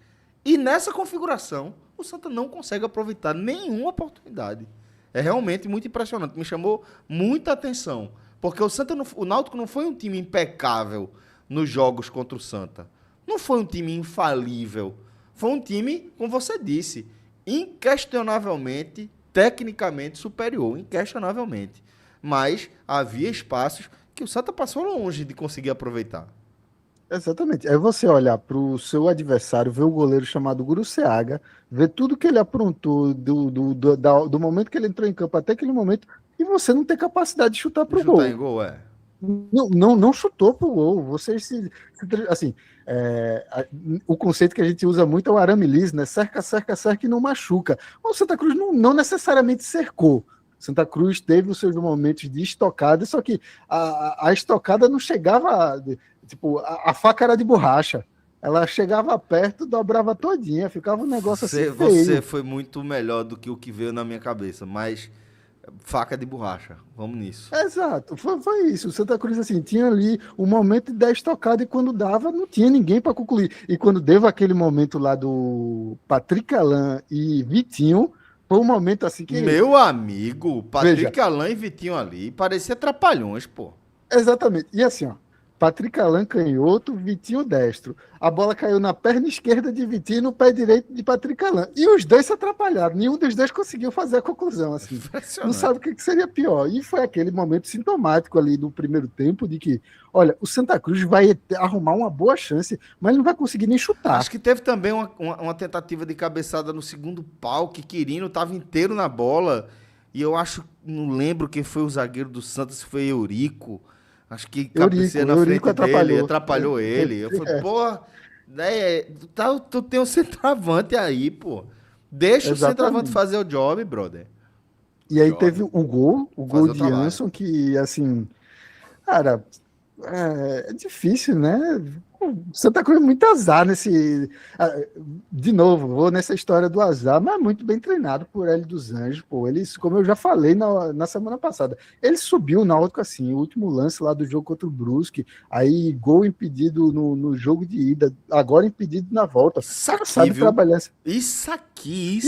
E nessa configuração, o Santa não consegue aproveitar nenhuma oportunidade. É realmente muito impressionante. Me chamou muita atenção. Porque o Náutico não foi um time impecável nos jogos contra o Santa. Não foi um time infalível. Foi um time, como você disse, inquestionavelmente, tecnicamente superior. Inquestionavelmente. Mas havia espaços que o Santa passou longe de conseguir aproveitar. Exatamente. Aí você olhar para o seu adversário, ver o goleiro chamado Guruseaga, ver tudo que ele aprontou do momento que ele entrou em campo até aquele momento, e você não ter capacidade de chutar para o gol. Chutar em gol, Não chutou para o gol. Você assim, o conceito que a gente usa muito é o arame liso, né? Cerca e não machuca. O Santa Cruz não necessariamente cercou. Santa Cruz teve os seus momentos de estocada, só que a estocada não chegava... Tipo, a faca era de borracha. Ela chegava perto, dobrava todinha, ficava um negócio assim feio. Você foi muito melhor do que o que veio na minha cabeça, mas faca de borracha, vamos nisso. Exato, foi isso. O Santa Cruz, assim, tinha ali um momento de dar estocada e quando dava, não tinha ninguém para concluir. E quando deu aquele momento lá do Patrick Alain e Vitinho, foi um momento assim que... Meu amigo, Patrick Alain e Vitinho ali, parecia trapalhões, pô. Exatamente. E assim, ó, Patrick Alain canhoto, Vitinho destro. A bola caiu na perna esquerda de Vitinho e no pé direito de Patrick Alain. E os dois se atrapalharam. Nenhum dos dois conseguiu fazer a conclusão. Assim. Não sabe o que seria pior. E foi aquele momento sintomático ali do primeiro tempo de que, olha, o Santa Cruz vai arrumar uma boa chance, mas ele não vai conseguir nem chutar. Acho que teve também uma tentativa de cabeçada no segundo pau, que Quirino estava inteiro na bola. E eu acho, não lembro quem foi o zagueiro do Santos, se foi Eurico. Acho que cabeceia na frente dele, atrapalhou ele. Eu falei, pô, né, tu tem um centroavante aí, pô. Deixa o centroavante fazer o job, brother. E aí teve o gol de Jansson, que, assim, cara, é difícil, né? Santa Cruz é muito azar nesse... De novo, vou nessa história do azar, mas muito bem treinado por Hélio dos Anjos, pô. Eles, como eu já falei na semana passada, ele subiu o Náutico assim, o último lance lá do jogo contra o Brusque, aí gol impedido no jogo de ida, agora impedido na volta. Isso aqui, sabe viu? trabalhar. Isso aqui.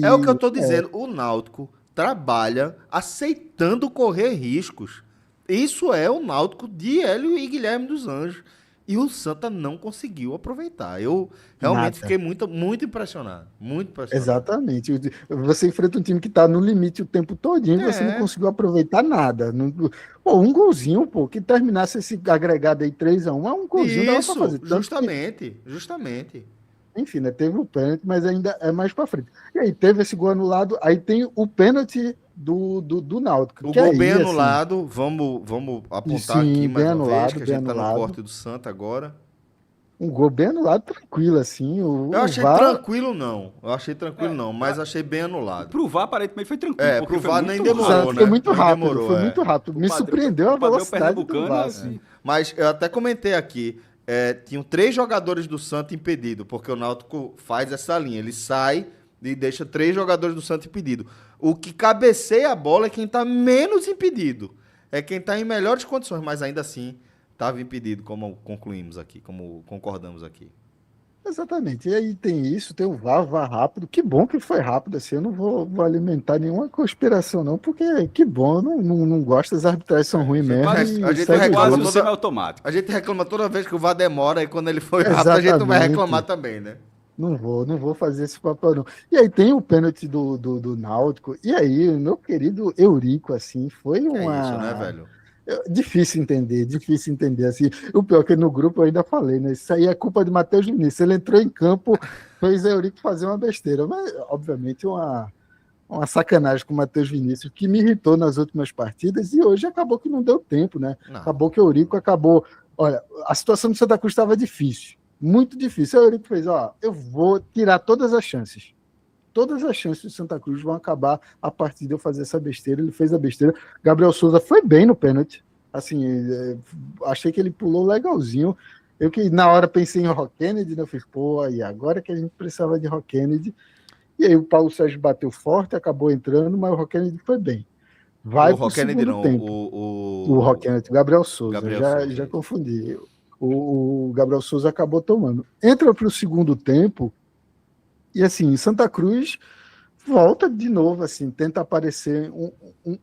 É o que eu tô dizendo. O Náutico trabalha aceitando correr riscos. Isso é o Náutico de Hélio e Guilherme dos Anjos. E o Santa não conseguiu aproveitar. Eu realmente fiquei muito impressionado. Muito impressionado. Exatamente. Você enfrenta um time que está no limite o tempo todinho e você não conseguiu aproveitar nada. Pô, um golzinho, pô, que terminasse esse agregado aí 3-1, um golzinho dava pra fazer. Justamente. Enfim, né? Teve o pênalti, mas ainda é mais para frente. E aí teve esse gol anulado, aí tem o pênalti do Náutico. O gol bem anulado, vamos apontar aqui mais uma vez, que a gente tá no corte do Santa agora. Um gol bem anulado, tranquilo, assim. Eu achei tranquilo, não. Mas achei bem anulado. Pro VAR, aparentemente, foi tranquilo. Pro VAR nem demorou, né? Foi muito rápido. Me surpreendeu a velocidade do VAR. Assim. Mas eu até comentei aqui, tinham 3 jogadores do Santa impedidos, porque o Náutico faz essa linha. Ele sai e deixa 3 jogadores do Santa impedidos. O que cabeceia a bola é quem está menos impedido. É quem está em melhores condições, mas ainda assim estava impedido, como concluímos aqui, como concordamos aqui. Exatamente. E aí tem isso, tem o VAR rápido. Que bom que foi rápido assim. Eu não vou alimentar nenhuma conspiração, não, porque que bom, eu não gosto, as arbitragens são ruins mesmo. A gente reclama automático. A gente reclama toda vez que o VAR demora e quando ele foi rápido, a gente não vai reclamar também, né? Não vou fazer esse papel, não. E aí tem o pênalti do Náutico. E aí, meu querido Eurico, assim, foi uma... É isso, né, velho? Difícil entender, assim. O pior é que no grupo eu ainda falei, né? Isso aí é culpa de Matheus Vinícius. Ele entrou em campo, fez Eurico fazer uma besteira. Mas, obviamente, uma sacanagem com o Matheus Vinícius, que me irritou nas últimas partidas, e hoje acabou que não deu tempo, né? Não. Acabou que o Eurico acabou... Olha, a situação do Santa Cruz estava difícil. Muito difícil. Aí o Eurico fez, eu vou tirar todas as chances. Todas as chances do Santa Cruz vão acabar a partir de eu fazer essa besteira. Ele fez a besteira. Gabriel Souza foi bem no pênalti. Assim, achei que ele pulou legalzinho. Eu que na hora pensei em Rock Kennedy, né? Eu fiz, e agora que a gente precisava de Rock Kennedy. E aí o Paulo Sérgio bateu forte, acabou entrando, mas o Rock Kennedy foi bem. Vai pro segundo tempo. O Rock Kennedy, Gabriel Souza. Já confundi. O Gabriel Souza acabou tomando. Entra para o segundo tempo e, assim, Santa Cruz volta de novo, assim, tenta aparecer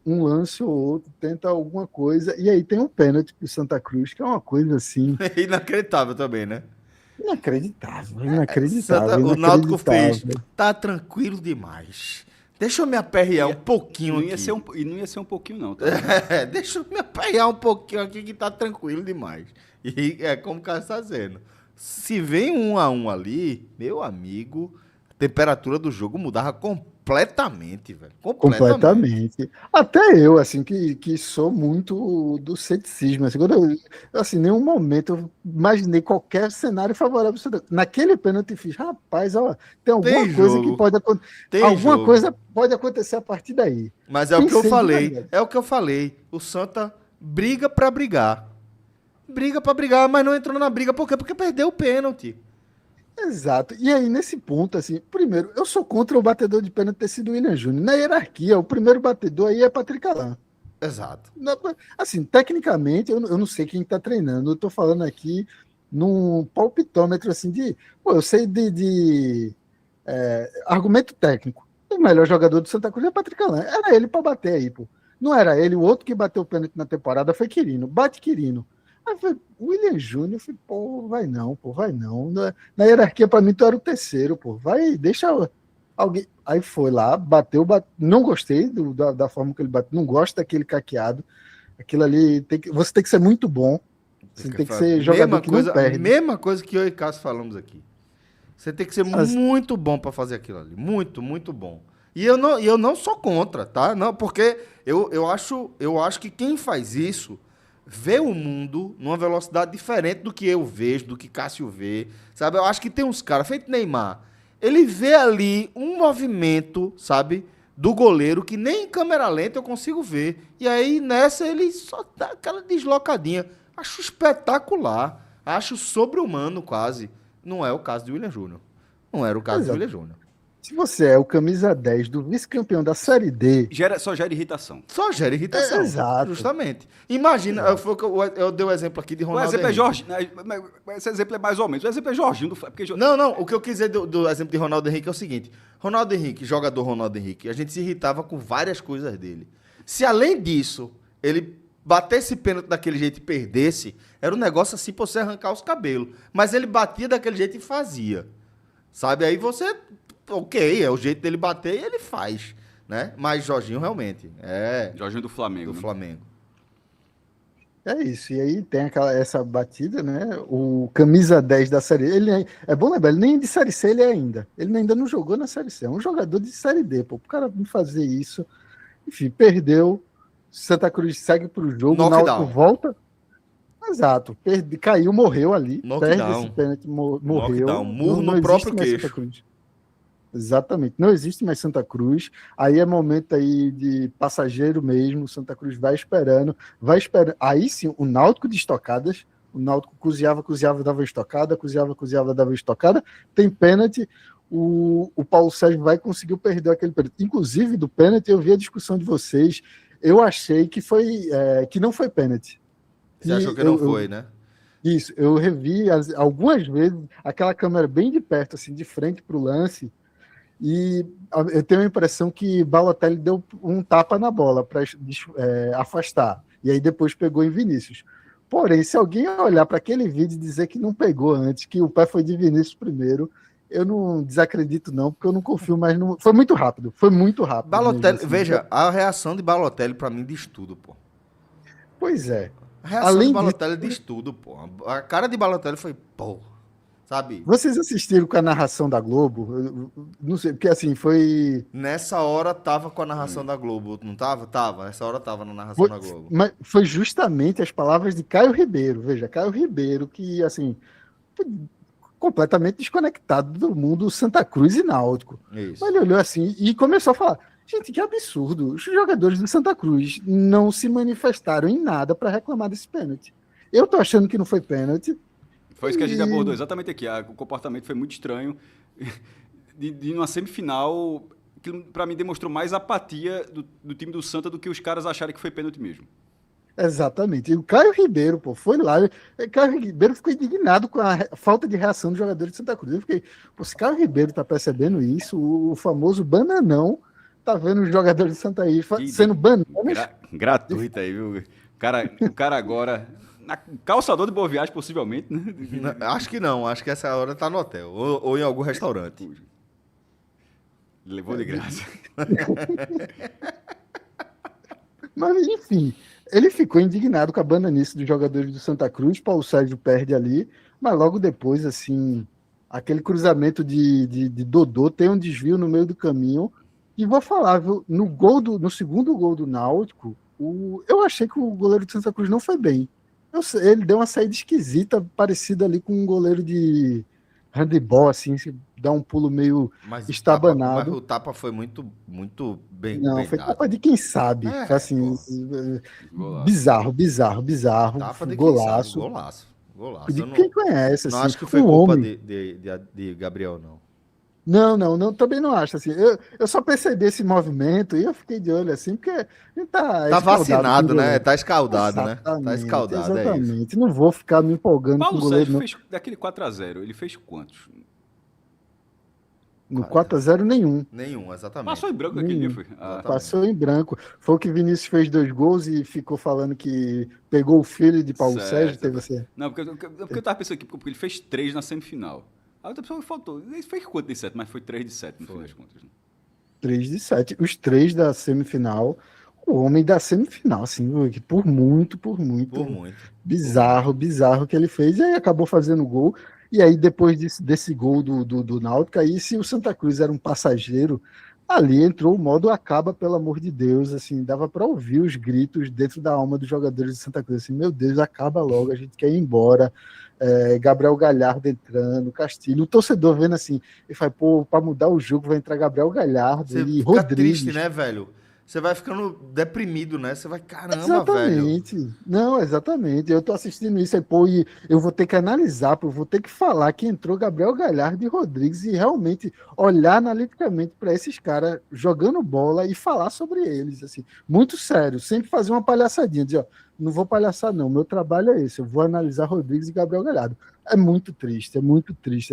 um lance ou outro, tenta alguma coisa, e aí tem um pênalti para o Santa Cruz, que é uma coisa, assim... Inacreditável também, né? Inacreditável. O Náutico fez, tá tranquilo demais. Deixa eu me aperrear um pouquinho aqui. E não ia ser um pouquinho, não. Tá? Deixa eu me aperrear um pouquinho aqui que tá tranquilo demais. E é como o cara está dizendo. Se vem 1-1 ali, meu amigo, a temperatura do jogo mudava completamente, velho. Completamente. Até eu, assim, que sou muito do ceticismo. Assim, assim, nenhum momento eu imaginei qualquer cenário favorável. Naquele pênalti eu fiz, rapaz, tem alguma coisa que pode acontecer. Alguma coisa pode acontecer a partir daí. Mas é o que eu falei. É o que eu falei. O Santa briga para brigar. Mas não entrou na briga. Por quê? Porque perdeu o pênalti. Exato. E aí, nesse ponto, assim, primeiro, eu sou contra o batedor de pênalti ter sido o William Júnior. Na hierarquia, o primeiro batedor aí é Patrick Alain. Exato. Assim, tecnicamente, eu não sei quem está treinando. Eu estou falando aqui num palpitômetro, assim, eu sei de argumento técnico. O melhor jogador do Santa Cruz é Patrick Alain. Era ele para bater aí, pô. Não era ele. O outro que bateu o pênalti na temporada foi Quirino. Bate Quirino. Aí foi, William Júnior, eu falei, pô, vai não, pô, vai não. Na hierarquia, pra mim, tu era o terceiro, pô. Vai, deixa alguém. Aí foi lá, não gostei da forma que ele bateu, não gosto daquele caqueado. Aquilo ali, você tem que ser muito bom. Você tem que ser jogador que não perde. Mesma coisa que eu e Cássio falamos aqui. Você tem que ser muito bom para fazer aquilo ali. Muito, muito bom. E eu não sou contra, tá? Não, porque eu acho que quem faz isso vê o mundo numa velocidade diferente do que eu vejo, do que Cássio vê. Sabe? Eu acho que tem uns caras, feito Neymar, ele vê ali um movimento, sabe? Do goleiro que nem em câmera lenta eu consigo ver. E aí nessa ele só dá aquela deslocadinha. Acho espetacular. Acho sobre-humano quase. Não é o caso de William Júnior. Não era o caso de William Júnior. Se você é o camisa 10 do vice-campeão da Série D... Só gera irritação. Só gera irritação. Exato. Justamente. Imagina, eu dei o exemplo aqui de Ronaldo Henrique. Henrique. Esse exemplo é mais ou menos. O exemplo é Jorginho. Não. O que eu quis dizer do exemplo de Ronaldo Henrique é o seguinte. Ronaldo Henrique, jogador Ronaldo Henrique, a gente se irritava com várias coisas dele. Se além disso, ele batesse pênalti daquele jeito e perdesse, era um negócio assim pra você arrancar os cabelos. Mas ele batia daquele jeito e fazia. Sabe? Aí você... Ok, é o jeito dele bater e ele faz, né? Mas Jorginho realmente é... Jorginho do Flamengo. Do Flamengo. É isso, e aí tem essa batida, né? O camisa 10 da Série D, é bom lembrar, ele nem de Série C ele é ainda. Ele ainda não jogou na Série C, é um jogador de Série D, pô. O cara me fazer isso, enfim, perdeu, Santa Cruz segue pro jogo, o Náutico volta. Exato, caiu, morreu ali, perde esse pênalti, morreu. Murro no próprio queixo. Exatamente, não existe mais Santa Cruz, aí é momento aí de passageiro mesmo, Santa Cruz vai esperando, aí sim, o Náutico de estocadas, o Náutico cozinhava, dava estocada, cozinhava, dava estocada, tem pênalti, o Paulo Sérgio vai conseguir perder aquele pênalti, inclusive do pênalti eu vi a discussão de vocês, eu achei que que não foi pênalti. Você achou que não foi, né? Isso, eu revi algumas vezes, aquela câmera bem de perto, assim, de frente para o lance, e eu tenho a impressão que Balotelli deu um tapa na bola para afastar, e aí depois pegou em Vinícius. Porém, se alguém olhar para aquele vídeo e dizer que não pegou antes, que o pé foi de Vinícius primeiro, eu não desacredito não, porque eu não confio mais no... Foi muito rápido. Balotelli, assim, veja, a reação de Balotelli para mim diz tudo, pô. Pois é. A reação de Balotelli diz tudo, pô. A cara de Balotelli foi, pô, sabe? Vocês assistiram com a narração da Globo? Eu não sei, porque assim, foi... Nessa hora tava com a narração da Globo, não tava? Tava, nessa hora tava na narração da Globo. Mas foi justamente as palavras de Caio Ribeiro, veja, Caio Ribeiro, que assim, foi completamente desconectado do mundo Santa Cruz e Náutico. Isso. Ele olhou assim e começou a falar, gente, que absurdo, os jogadores do Santa Cruz não se manifestaram em nada para reclamar desse pênalti. Eu tô achando que não foi pênalti. Foi isso que a gente abordou exatamente aqui. O comportamento foi muito estranho. De uma semifinal, que para mim demonstrou mais apatia do time do Santa do que os caras acharem que foi pênalti mesmo. Exatamente. E o Caio Ribeiro, pô, foi lá. O Caio Ribeiro ficou indignado com a falta de reação dos jogadores de Santa Cruz. Eu fiquei, pô, se Caio Ribeiro tá percebendo isso, o famoso bananão tá vendo os jogadores de Santa Cruz sendo bananas. Gratuito aí, viu? O cara agora... Calçador de Boa Viagem, possivelmente, né? Acho que não, acho que essa hora tá no hotel, ou em algum restaurante. Levou de graça. Mas, enfim, ele ficou indignado com a bananice dos jogadores do Santa Cruz, Paulo Sérgio perde ali, mas logo depois, assim, aquele cruzamento de Dodô tem um desvio no meio do caminho, e vou falar, viu, no segundo gol do Náutico, eu achei que o goleiro do Santa Cruz não foi bem. Ele deu uma saída esquisita, parecida ali com um goleiro de handebol, assim, dá um pulo meio estabanado. Mas o tapa foi muito, muito bem. Não, bem foi dado. tapa de quem sabe. Assim, bizarro. Tapa de golaço. Quem sabe, golaço. De quem conhece, assim. Não acho que foi culpa de Gabriel, não. Não, também não acho, assim, eu só percebi esse movimento e eu fiquei de olho, assim, porque ele tá vacinado, né, tá escaldado, exatamente, né, tá escaldado, exatamente, é isso. Não vou ficar me empolgando Paulo com o goleiro. Sérgio fez daquele 4-0, ele fez quantos? No 4x0 nenhum. Nenhum, exatamente. Passou em branco aquele dia, foi. Passou em branco. Foi o que Vinícius fez 2 gols e ficou falando que pegou o filho de Paulo Sérgio. Teve esse... Não, porque eu tava pensando aqui, porque ele fez 3 na semifinal. Aí outra pessoa faltou. Ele fez quanto de 7? Mas foi 3 de 7 no fim das contas. Né? 3 de 7. Os 3 da semifinal. O homem da semifinal, assim, por muito. Bizarro que ele fez. E aí acabou fazendo gol. E aí, depois desse gol do Náutico, aí se o Santa Cruz era um passageiro, ali entrou o modo acaba, pelo amor de Deus, assim, dava para ouvir os gritos dentro da alma dos jogadores de Santa Cruz, assim, meu Deus, acaba logo, a gente quer ir embora. Gabriel Galhardo entrando, Castilho, o torcedor vendo assim, e fala, pô, para mudar o jogo vai entrar Gabriel Galhardo Você e fica Rodrigues. triste, né, velho? Você vai ficando deprimido, né? Você vai, caramba, Exatamente. velho. Não, exatamente. Eu tô assistindo isso aí, pô, e eu vou ter que analisar, pô, eu vou ter que falar que entrou Gabriel Galhardo e Rodrigues e realmente olhar analiticamente para esses caras jogando bola e falar sobre eles, assim, muito sério, sempre fazer uma palhaçadinha, dizer, ó, não vou palhaçar não, meu trabalho é esse, eu vou analisar Rodrigues e Gabriel Galhardo. É muito triste,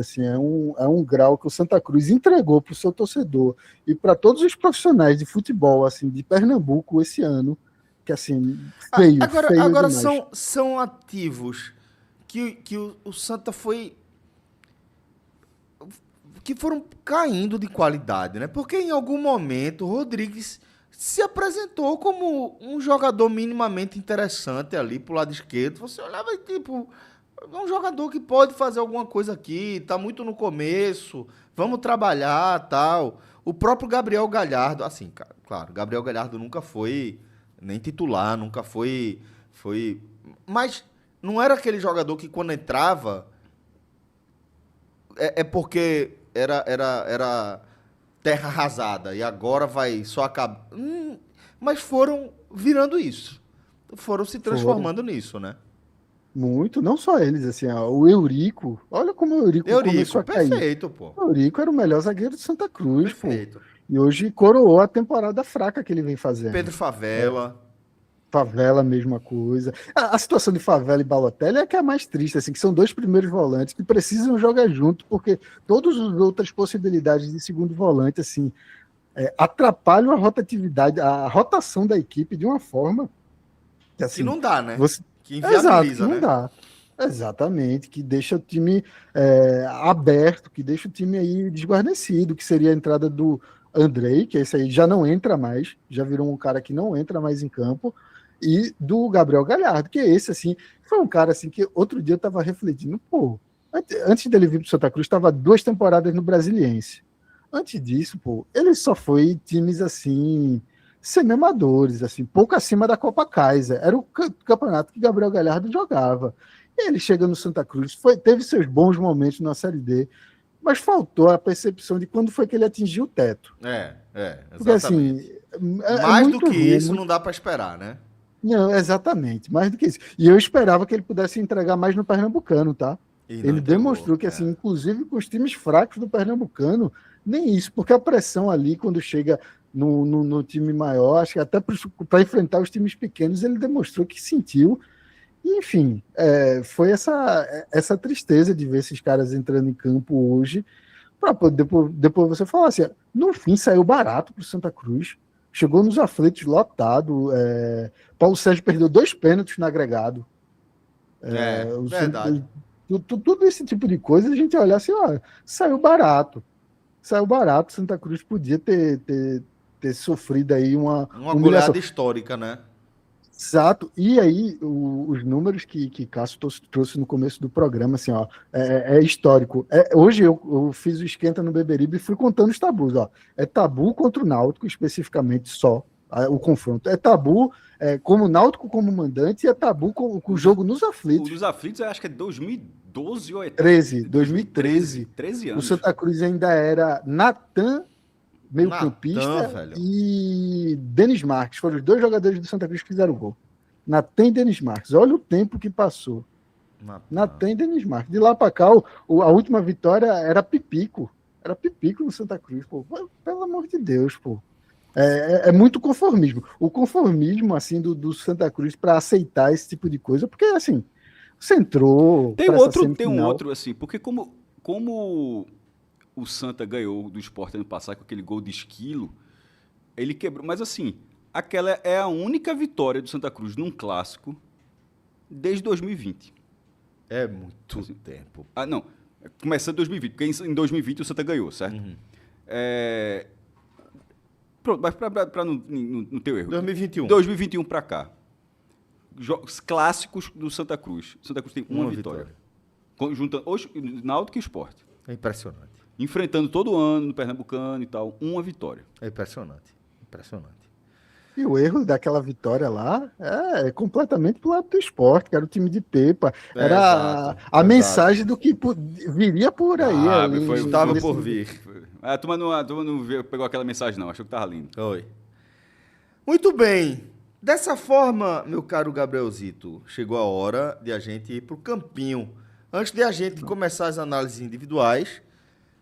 assim, é um grau que o Santa Cruz entregou para o seu torcedor e para todos os profissionais de futebol, assim, de Pernambuco esse ano, que assim, feio Agora demais. são ativos que o Santa foi. Que foram caindo de qualidade, né? Porque em algum momento o Rodrigues se apresentou como um jogador minimamente interessante ali pro lado esquerdo. Você olhava e tipo, é um jogador que pode fazer alguma coisa aqui, tá muito no começo, vamos trabalhar, tal. O próprio Gabriel Galhardo, assim, claro, Gabriel Galhardo nunca foi nem titular, nunca foi, mas não era aquele jogador que quando entrava é porque era terra arrasada e agora vai só acabar. Mas foram virando isso. Foram se Foram transformando nisso, né? muito, não só eles, assim, ó, o Eurico, olha como o Eurico começou Eurico, a cair. perfeito, pô. O Eurico era o melhor zagueiro de Santa Cruz, pô. Perfeito. E hoje coroou a temporada fraca que ele vem fazendo. Pedro Favela. Favela, mesma coisa. A situação de Favela e Balotelli é que é a mais triste, assim, que são 2 primeiros volantes que precisam jogar junto, porque todas as outras possibilidades de segundo volante, assim, atrapalham a rotatividade, a rotação da equipe de uma forma que, Que assim, não dá, né? você... Que Exato, que inviabiliza, não né? dá. Exatamente, que deixa o time aberto, que deixa o time aí desguarnecido, que seria a entrada do Andrei, que esse aí já não entra mais, já virou um cara que não entra mais em campo, e do Gabriel Galhardo, que é esse, assim, foi um cara, assim, que outro dia eu tava refletindo, pô, antes dele vir pro Santa Cruz, estava 2 temporadas no Brasiliense. Antes disso, pô, ele só foi em times, assim, semi-amadores, assim, pouco acima da Copa Kaiser. Era o campeonato que Gabriel Galhardo jogava. E ele chega no Santa Cruz, teve seus bons momentos na Série D, mas faltou a percepção de quando foi que ele atingiu o teto. Porque, assim, Exatamente. é Mais do muito que ruim, isso, não dá pra esperar, né? Não, exatamente, mais do que isso. E eu esperava que ele pudesse entregar mais no Pernambucano, tá? E não Ele entregou. demonstrou que, assim, inclusive com os times fracos do Pernambucano, nem isso, porque a pressão ali, quando chega no time maior, acho que até para enfrentar os times pequenos, ele demonstrou que sentiu. E, enfim, foi essa tristeza de ver esses caras entrando em campo hoje, para depois você falar assim, no fim saiu barato para o Santa Cruz, chegou nos aflitos lotado, Paulo Sérgio perdeu 2 pênaltis no agregado. Verdade. Tudo esse tipo de coisa, a gente olha assim, ó, saiu barato. Saiu barato, Santa Cruz podia ter sofrido aí uma Uma humilhação. goleada histórica, né? Exato. E aí, os números que Cássio trouxe no começo do programa, assim, ó, é histórico. Hoje eu fiz o esquenta no Beberibe e fui contando os tabus, ó. É tabu contra o Náutico, especificamente, só, o confronto. É tabu como Náutico como mandante e é tabu com o jogo nos aflitos. O dos aflitos, eu acho que é 2012 ou 2013. 13 O anos. Santa Cruz ainda era Natan, meio-campista, velho. e Denis Marques. Foram os 2 jogadores do Santa Cruz que fizeram o gol. Natan e Denis Marques. Olha o tempo que passou. Natan e Denis Marques. De lá para cá, a última vitória era Pipico. Era Pipico no Santa Cruz. Pô. Pelo amor de Deus, pô. É muito conformismo. O conformismo, assim, do Santa Cruz para aceitar esse tipo de coisa, porque, assim, você entrou. Tem um outro, assim, porque como o Santa ganhou do Sport ano passado com aquele gol de Esquilo, ele quebrou. Mas assim, aquela é a única vitória do Santa Cruz num clássico desde 2020. É muito tempo. Ah, não. Começando em 2020, porque em 2020 o Santa ganhou, certo? Uhum. Pronto, mas para não ter erro. 2021. 2021 para cá. Jogos clássicos do Santa Cruz. Santa Cruz tem uma vitória. Juntando hoje, Náutico e Sport. É impressionante. Enfrentando todo ano no Pernambucano e tal, uma vitória. É impressionante. Impressionante. E o erro daquela vitória lá é completamente pro lado do Sport, que era o time de Pepa. Era a mensagem do que viria por aí. Estava por vir. A turma não pegou aquela mensagem, não. Achou que estava lindo. Oi. Muito bem. Dessa forma, meu caro Gabrielzito, chegou a hora de a gente ir pro campinho. Antes de a gente começar as análises individuais,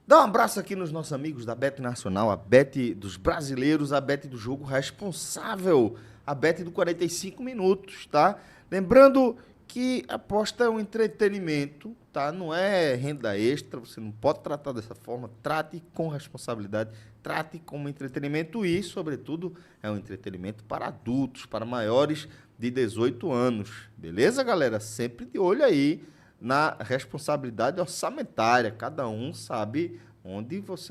dá um abraço aqui nos nossos amigos da Bet Nacional, a Bet dos brasileiros, a Bet do jogo responsável, a Bet do 45 minutos, tá? Lembrando que aposta é um entretenimento, tá? Não é renda extra, você não pode tratar dessa forma, trate com responsabilidade, trate como entretenimento e, sobretudo, é um entretenimento para adultos, para maiores de 18 anos, beleza, galera? Sempre de olho aí na responsabilidade orçamentária. Cada um sabe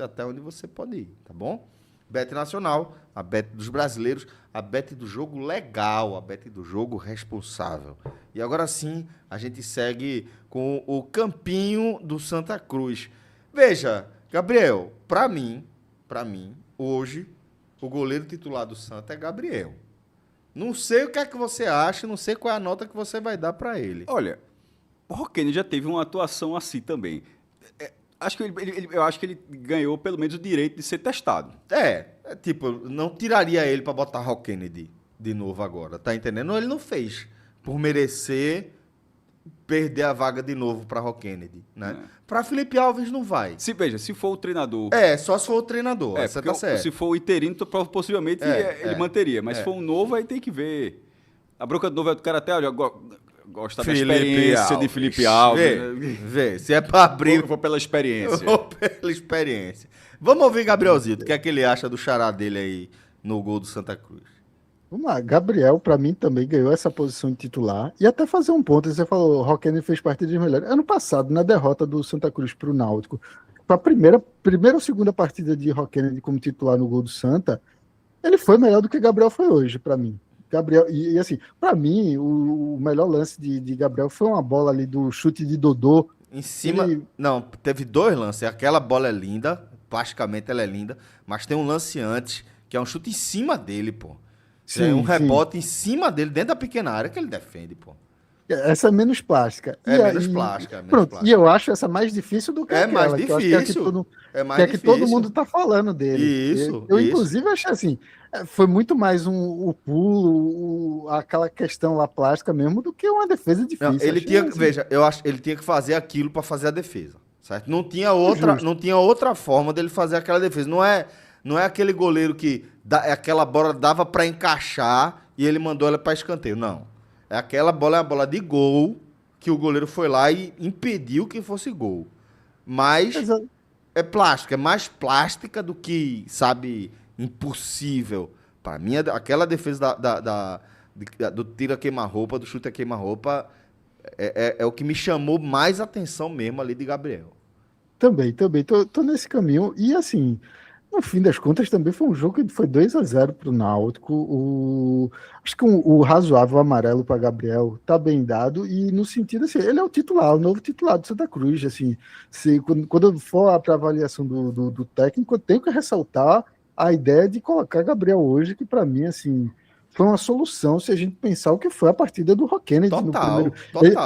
até onde você pode ir, tá bom? Bet Nacional, a Bet dos brasileiros, a Bet do jogo legal, a Bet do jogo responsável. E agora sim, a gente segue com o campinho do Santa Cruz. Veja, Gabriel, para mim, hoje, o goleiro titular do Santa é Gabriel. Não sei o que é que você acha, não sei qual é a nota que você vai dar para ele. Olha, o Roquene já teve uma atuação assim também. Eu acho que ele ganhou pelo menos o direito de ser testado. Tipo, não tiraria ele para botar Rock Kennedy de novo agora, tá entendendo? Ele não fez por merecer perder a vaga de novo para Rock Kennedy, né? Para Felipe Alves não vai. Veja, se for o treinador... Só se for o treinador, você tá certo. Se for o interino, possivelmente ele manteria, mas se for um novo, aí tem que ver. A bronca do novo é do cara até... Gosta da experiência de Felipe Alves. Vê, se é para abrir... Vou pela experiência. Vou pela experiência. Vamos ouvir Gabrielzito, o que é que ele acha do xará dele aí no gol do Santa Cruz. Vamos lá, Gabriel, para mim, também ganhou essa posição de titular. E até fazer um ponto, você falou, o Roquene fez partidas melhores. Ano passado, na derrota do Santa Cruz para o Náutico, para a primeira ou segunda partida de Roquene como titular no gol do Santa, ele foi melhor do que Gabriel foi hoje, para mim. Gabriel, e assim, para mim, o melhor lance de Gabriel foi uma bola ali do chute de Dodô. Em cima. Não, teve dois lances. Aquela bola é linda, plasticamente ela é linda, mas tem um lance antes, que é um chute em cima dele, pô. Sim, um rebote em cima dele, dentro da pequena área que ele defende, pô. Essa é menos plástica. Menos plástica. Pronto, e eu acho essa mais difícil do que aquela. Mais difícil. Que todo mundo tá falando dele. Isso. Eu inclusive, achei assim, foi muito mais o pulo, aquela questão lá plástica mesmo, do que uma defesa difícil. Não, ele tinha, assim. Veja, eu acho que ele tinha que fazer aquilo para fazer a defesa, certo? Não tinha outra forma dele fazer aquela defesa. Não é aquele goleiro que aquela bola dava para encaixar e ele mandou ela para escanteio. Não. Aquela bola é a bola de gol que o goleiro foi lá e impediu que fosse gol. Mas é plástica, é mais plástica do que, sabe, impossível. Para mim, aquela defesa do tiro a queima-roupa, do chute a queima-roupa, é o que me chamou mais atenção mesmo ali de Gabriel. Também. Tô nesse caminho. E assim, no fim das contas, também foi um jogo que foi 2-0 para o Náutico. Acho que o razoável amarelo para Gabriel tá bem dado, e no sentido assim, ele é o titular, o novo titular do Santa Cruz. Assim, quando for para a avaliação do técnico, eu tenho que ressaltar a ideia de colocar Gabriel hoje, que para mim, assim, foi uma solução se a gente pensar o que foi a partida do Rock Kennedy no primeiro.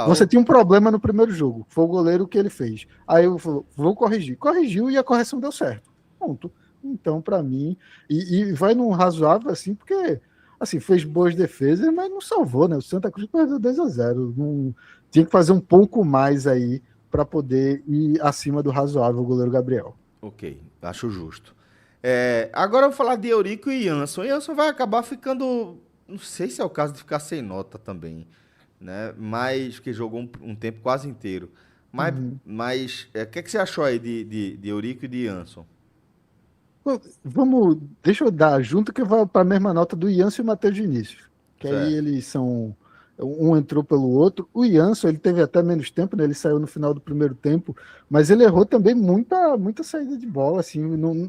Você tinha um problema no primeiro jogo, foi o goleiro que ele fez. Aí eu vou corrigir. Corrigiu e a correção deu certo. Ponto. Então, para mim, e vai num razoável, assim, porque assim, fez boas defesas, mas não salvou, né? O Santa Cruz perdeu 2-0. Não, tinha que fazer um pouco mais aí para poder ir acima do razoável o goleiro Gabriel. Ok, acho justo. Agora eu vou falar de Eurico e Jansson. Jansson vai acabar ficando, não sei se é o caso de ficar sem nota também, né? Mas que jogou um tempo quase inteiro. Mas o que você achou aí de Eurico e de Ianson? Deixa eu dar junto que vai para a mesma nota do Ianso e o Matheus Vinícius. Que aí Certo. eles são. Um entrou pelo outro. O Ianso, ele teve até menos tempo, né? Ele saiu no final do primeiro tempo, mas ele errou também muita saída de bola. Assim,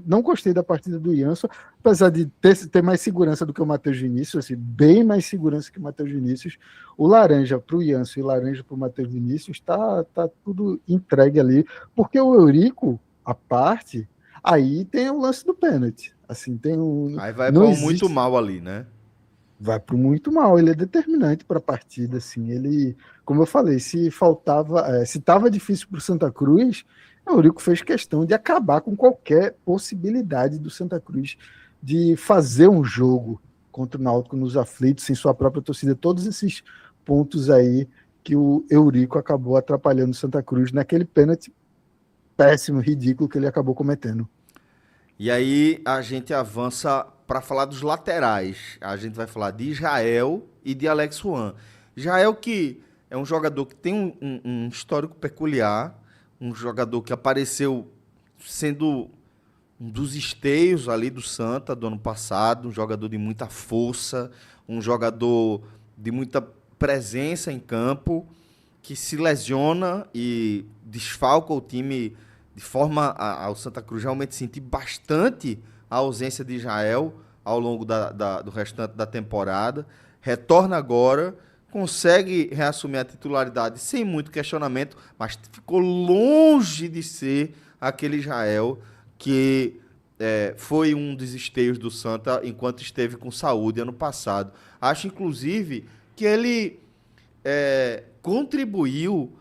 não gostei da partida do Ianso, apesar de ter mais segurança do que o Matheus Vinícius, assim, bem mais segurança que o Matheus Vinícius. O laranja para o Ianso e o laranja para o Matheus Vinícius tá tudo entregue ali, porque o Eurico, a parte. Aí tem o lance do pênalti. Assim, tem um. Aí vai Não para um muito existe. mal ali, né? Vai para muito mal. Ele é determinante para a partida. Assim, ele, como eu falei, se faltava, se estava difícil para o Santa Cruz, o Eurico fez questão de acabar com qualquer possibilidade do Santa Cruz de fazer um jogo contra o Náutico nos aflitos, sem sua própria torcida. Todos esses pontos aí que o Eurico acabou atrapalhando o Santa Cruz naquele pênalti péssimo, ridículo que ele acabou cometendo. E aí a gente avança para falar dos laterais. A gente vai falar de Israel e de Alex Juan. Israel que é um jogador que tem um histórico peculiar, um jogador que apareceu sendo um dos esteios ali do Santa do ano passado, um jogador de muita força, um jogador de muita presença em campo, que se lesiona e desfalca o time de forma ao Santa Cruz realmente sentir bastante a ausência de Israel ao longo do restante da temporada. Retorna agora, consegue reassumir a titularidade sem muito questionamento, mas ficou longe de ser aquele Israel que foi um dos esteios do Santa enquanto esteve com saúde ano passado. Acho, inclusive, que ele contribuiu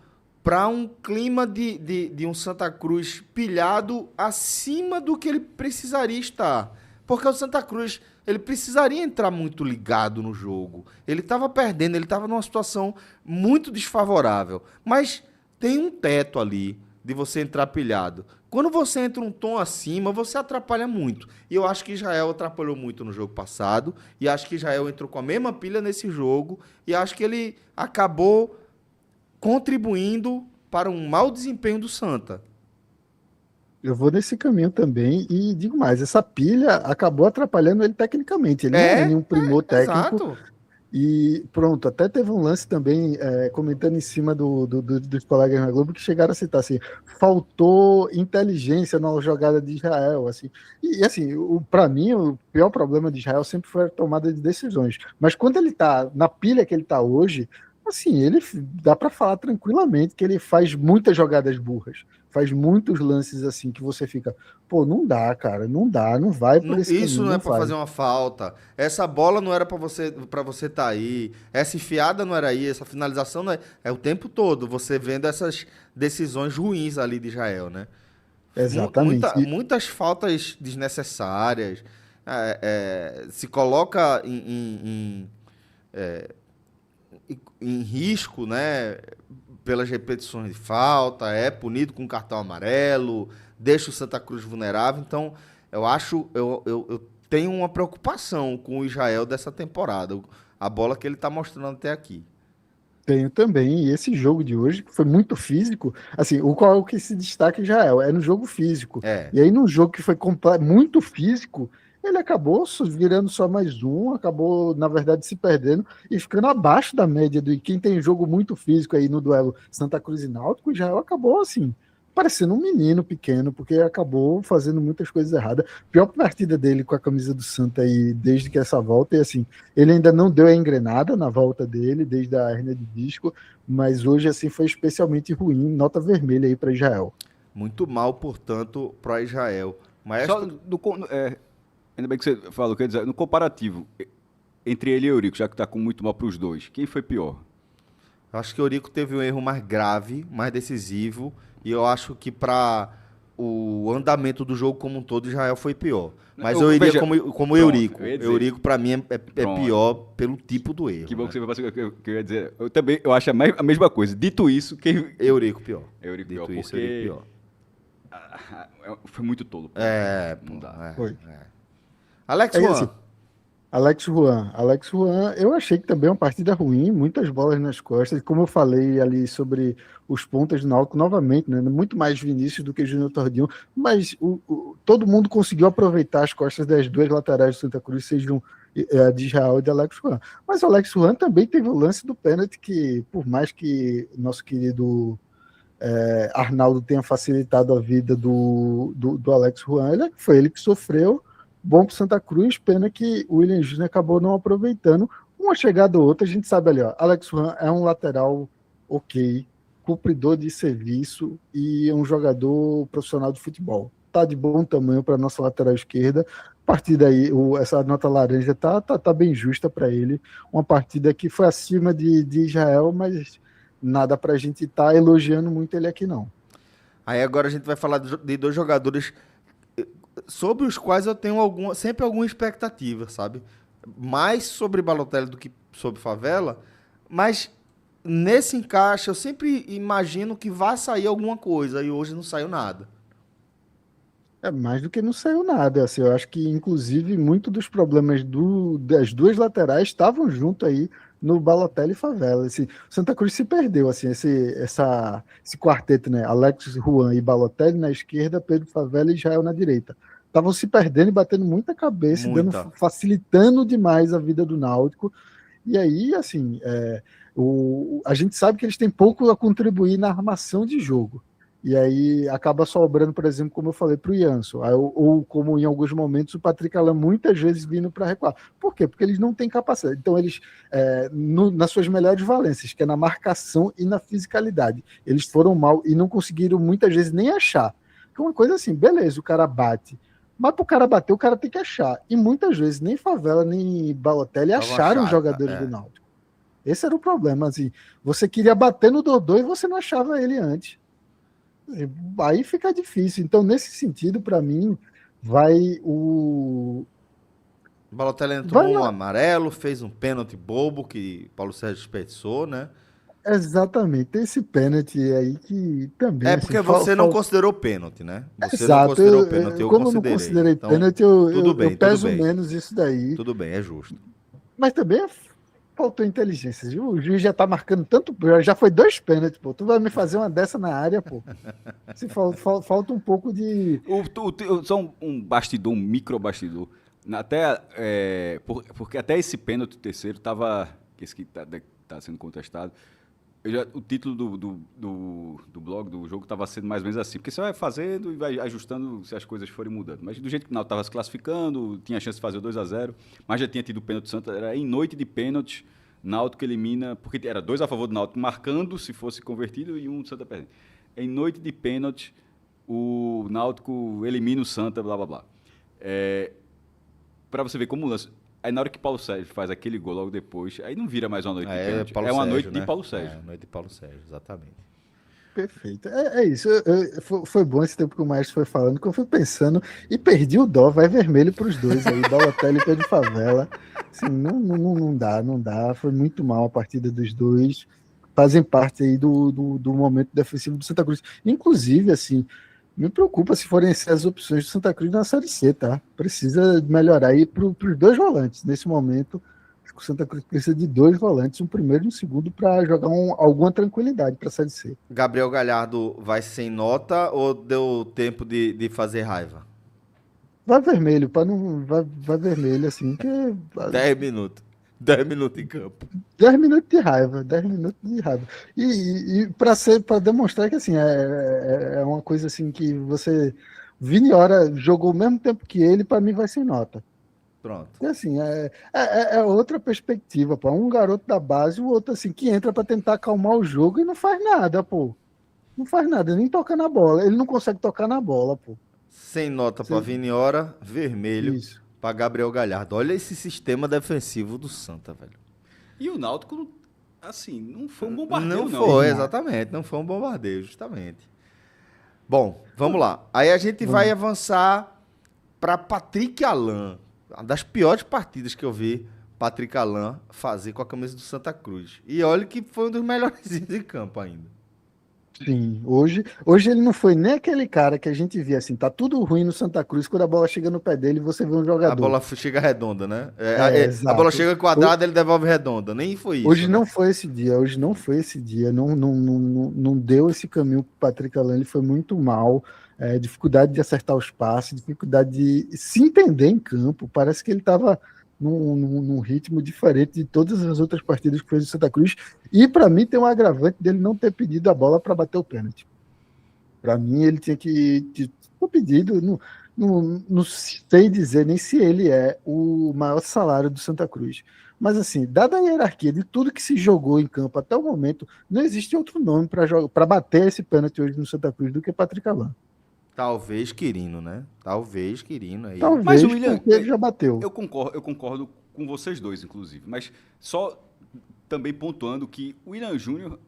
para um clima de um Santa Cruz pilhado acima do que ele precisaria estar. Porque o Santa Cruz, ele precisaria entrar muito ligado no jogo. Ele estava perdendo, ele estava numa situação muito desfavorável. Mas tem um teto ali de você entrar pilhado. Quando você entra um tom acima, você atrapalha muito. E eu acho que Israel atrapalhou muito no jogo passado. E acho que Israel entrou com a mesma pilha nesse jogo. E acho que ele acabou contribuindo para um mau desempenho do Santa. Eu vou nesse caminho também e digo mais, essa pilha acabou atrapalhando ele tecnicamente. Ele não é nenhum primor técnico. Exato. E pronto, até teve um lance também, comentando em cima dos colegas na Globo, que chegaram a citar assim, faltou inteligência na jogada de Israel, assim. E assim, para mim, o pior problema de Israel sempre foi a tomada de decisões. Mas quando ele tá na pilha que ele tá hoje, assim, ele dá para falar tranquilamente que ele faz muitas jogadas burras, faz mutos lances assim que você fica, pô, não dá, cara, não dá, não vai por esse Isso caminho, não é não para vai. fazer uma falta. Essa bola não era para você estar aí. Essa enfiada não era aí. Essa finalização não é. É o tempo todo você vendo essas decisões ruins ali de Israel, né? Exatamente. Muitas faltas desnecessárias. Se coloca em risco, né? Pelas repetições de falta, é punido com cartão amarelo, deixa o Santa Cruz vulnerável. Então, eu tenho uma preocupação com o Israel dessa temporada, a bola que ele está mostrando até aqui. Tenho também, e esse jogo de hoje, que foi muito físico, assim, o qual que se destaca em Israel, é no jogo físico. É, E aí, num jogo que foi muito físico, ele acabou virando só mais um, acabou, na verdade, se perdendo e ficando abaixo da média do quem tem jogo muito físico aí no duelo Santa Cruz e Náutico. Israel acabou, assim, parecendo um menino pequeno, porque acabou fazendo muitas coisas erradas. Pior partida dele com a camisa do Santa aí, desde que essa volta, e assim, ele ainda não deu a engrenada na volta dele, desde a hernia de disco, mas hoje, assim, foi especialmente ruim, nota vermelha aí para Israel. muito mal, portanto, para Israel. Só Maestro, ainda bem que você falou, quer dizer, no comparativo entre ele e Eurico, já que está com muito mal para os dois, quem foi pior? acho que o Eurico teve um erro mais grave, mais decisivo, e eu acho que para o andamento do jogo como um todo, Israel foi pior. Mas eu iria Veja, como pronto, Eurico. eu ia dizer. Eurico, para mim, é Pronto. pior pelo tipo do erro. Que bom né? que você foi que eu ia dizer. Eu também eu acho a mesma coisa. Dito isso, quem. Eurico pior. Eurico Dito pior, isso, porque Eurico pior. foi muito tolo. É, pô, Não dá. Foi. Alex É Juan. assim, Alex Juan, eu achei que também é uma partida ruim, muitas bolas nas costas, como eu falei ali sobre os pontas do Náutico, novamente, né, muito mais Vinícius do que Júnior Tordinho, mas todo mundo conseguiu aproveitar as costas das duas laterais do Santa Cruz, sejam a de Israel e de Alex Juan. Mas o Alex Juan também teve o lance do pênalti que, por mais que nosso querido Arnaldo tenha facilitado a vida do Alex Juan, foi ele que sofreu. Bom para Santa Cruz, pena que o William Júnior acabou não aproveitando. Uma chegada ou outra, a gente sabe ali, ó, Alex Juan é um lateral ok, cumpridor de serviço e é um jogador profissional de futebol. Tá de bom tamanho para nossa lateral esquerda. A partir daí, essa nota laranja tá bem justa para ele. Uma partida que foi acima de Israel, mas nada para a gente estar elogiando muito ele aqui, não. Aí agora a gente vai falar de dois jogadores sobre os quais eu tenho sempre alguma expectativa, sabe? Mais sobre Balotelli do que sobre Favela, mas nesse encaixe eu sempre imagino que vai sair alguma coisa e hoje não saiu nada. É mais do que não saiu nada. Assim, eu acho que, inclusive, muito dos problemas das duas laterais estavam junto aí no Balotelli e Favela. Assim, o Santa Cruz se perdeu, assim, esse quarteto, né? Alex Juan e Balotelli na esquerda, Pedro Favela e Israel na direita. Estavam se perdendo e batendo muita cabeça, facilitando demais a vida do Náutico. E aí, assim, a gente sabe que eles têm pouco a contribuir na armação de jogo. E aí acaba sobrando, por exemplo, como eu falei, para o Janson, ou como em alguns momentos o Patrick Alain muitas vezes vindo para recuar. Por quê? Porque eles não têm capacidade. Então eles, nas suas melhores valências, que é na marcação e na fisicalidade, eles foram mal e não conseguiram muitas vezes nem achar. Que é uma coisa assim, beleza, o cara bate, mas para o cara bater, o cara tem que achar. E muitas vezes nem Favela nem Balotelli acharam os jogadores do Náutico. Esse era o problema. Assim, você queria bater no Dodô e você não achava ele antes. Aí fica difícil. Então, nesse sentido, para mim, vai o Balotelli tomou um amarelo, fez um pênalti bobo que Paulo Sérgio desperdiçou, né? Exatamente, esse pênalti aí que também... É porque você não considerou pênalti, né? Você Exato, não considerou pênalti, eu como considerei. Eu não considerei então, pênalti, eu peso menos isso daí. Tudo bem, é justo. Mas também faltou inteligência. O juiz já tá marcando tanto, já foi 2 pênaltis, pô. Tu vai me fazer uma dessa na área, pô. Se falta um pouco de... Só um bastidor, um micro bastidor. Porque até esse pênalti terceiro tava... Esse que tá sendo contestado. O título do blog, do jogo, estava sendo mais ou menos assim. Porque você vai fazendo e vai ajustando se as coisas forem mudando. Mas do jeito que o Náutico estava se classificando, tinha a chance de fazer o 2-0, mas já tinha tido o pênalti do Santa. Era em noite de pênalti, Náutico elimina... Porque era 2 a favor do Náutico, marcando se fosse convertido e 1 do Santa perdendo. Em noite de pênalti, o Náutico elimina o Santa, blá, blá, blá. Para você ver como o lance... Aí na hora que Paulo Sérgio faz aquele gol logo depois, aí não vira mais uma noite de pênalti. É uma noite de Paulo Sérgio. É, noite de Paulo Sérgio, exatamente. Perfeito. É isso. Foi bom esse tempo que o Maestro foi falando, que eu fui pensando e perdi o dó. Vai vermelho para os dois aí, Balotelli e Pedro Favela. Assim, não dá. Foi muito mal a partida dos dois. Fazem parte aí do momento defensivo do Santa Cruz. Inclusive, assim, me preocupa se forem essas opções do Santa Cruz na Série C, tá? Precisa melhorar aí para os 2 volantes. Nesse momento, acho que o Santa Cruz precisa de 2 volantes, um primeiro e um segundo, para jogar alguma tranquilidade para a Série C. Gabriel Galhardo vai sem nota ou deu tempo de fazer raiva? Vai vermelho, para não. Vai vermelho, assim, que. 10 minutos. 10 minutos em campo. 10 minutos de raiva, 10 minutos de raiva. E para demonstrar que assim, é uma coisa assim que você. Vini Ora jogou o mesmo tempo que ele, para mim vai sem nota. Pronto. E assim, é outra perspectiva, pô. Um garoto da base, o outro assim, que entra para tentar acalmar o jogo e não faz nada, pô. Não faz nada, nem toca na bola. Ele não consegue tocar na bola, pô. Sem nota para Vini Ora, vermelho. Isso. Para Gabriel Galhardo. Olha esse sistema defensivo do Santa, velho. E o Náutico, assim, não foi um bombardeio, não. Foi, exatamente. Não foi um bombardeio, justamente. Bom, vamos lá. Aí a gente vai avançar para Patrick Alain. Uma das piores partidas que eu vi Patrick Alain fazer com a camisa do Santa Cruz. E olha que foi um dos melhores em campo ainda. Sim, hoje ele não foi nem aquele cara que a gente via assim, tá tudo ruim no Santa Cruz, quando a bola chega no pé dele, você vê um A jogador. bola chega redonda, né? A bola Exato. chega quadrada, ele devolve redonda. Nem foi Hoje isso, né? não foi esse dia, hoje não foi esse dia, não deu esse caminho para o Patrick Alain, ele foi muito mal, dificuldade de acertar os passes, dificuldade de se entender em campo, parece que ele estava num ritmo diferente de todas as outras partidas que fez o Santa Cruz, e para mim tem um agravante dele não ter pedido a bola para bater o pênalti. Para mim ele tinha que ter pedido, não sei dizer nem se ele é o maior salário do Santa Cruz. Mas, assim, dada a hierarquia de tudo que se jogou em campo até o momento, não existe outro nome para bater esse pênalti hoje no Santa Cruz do que Patrick Alain. Talvez Quirino, né? Talvez Quirino aí. Mas o Talvez William, porque ele já bateu. eu concordo com vocês dois, inclusive. Mas só também pontuando que o William Júnior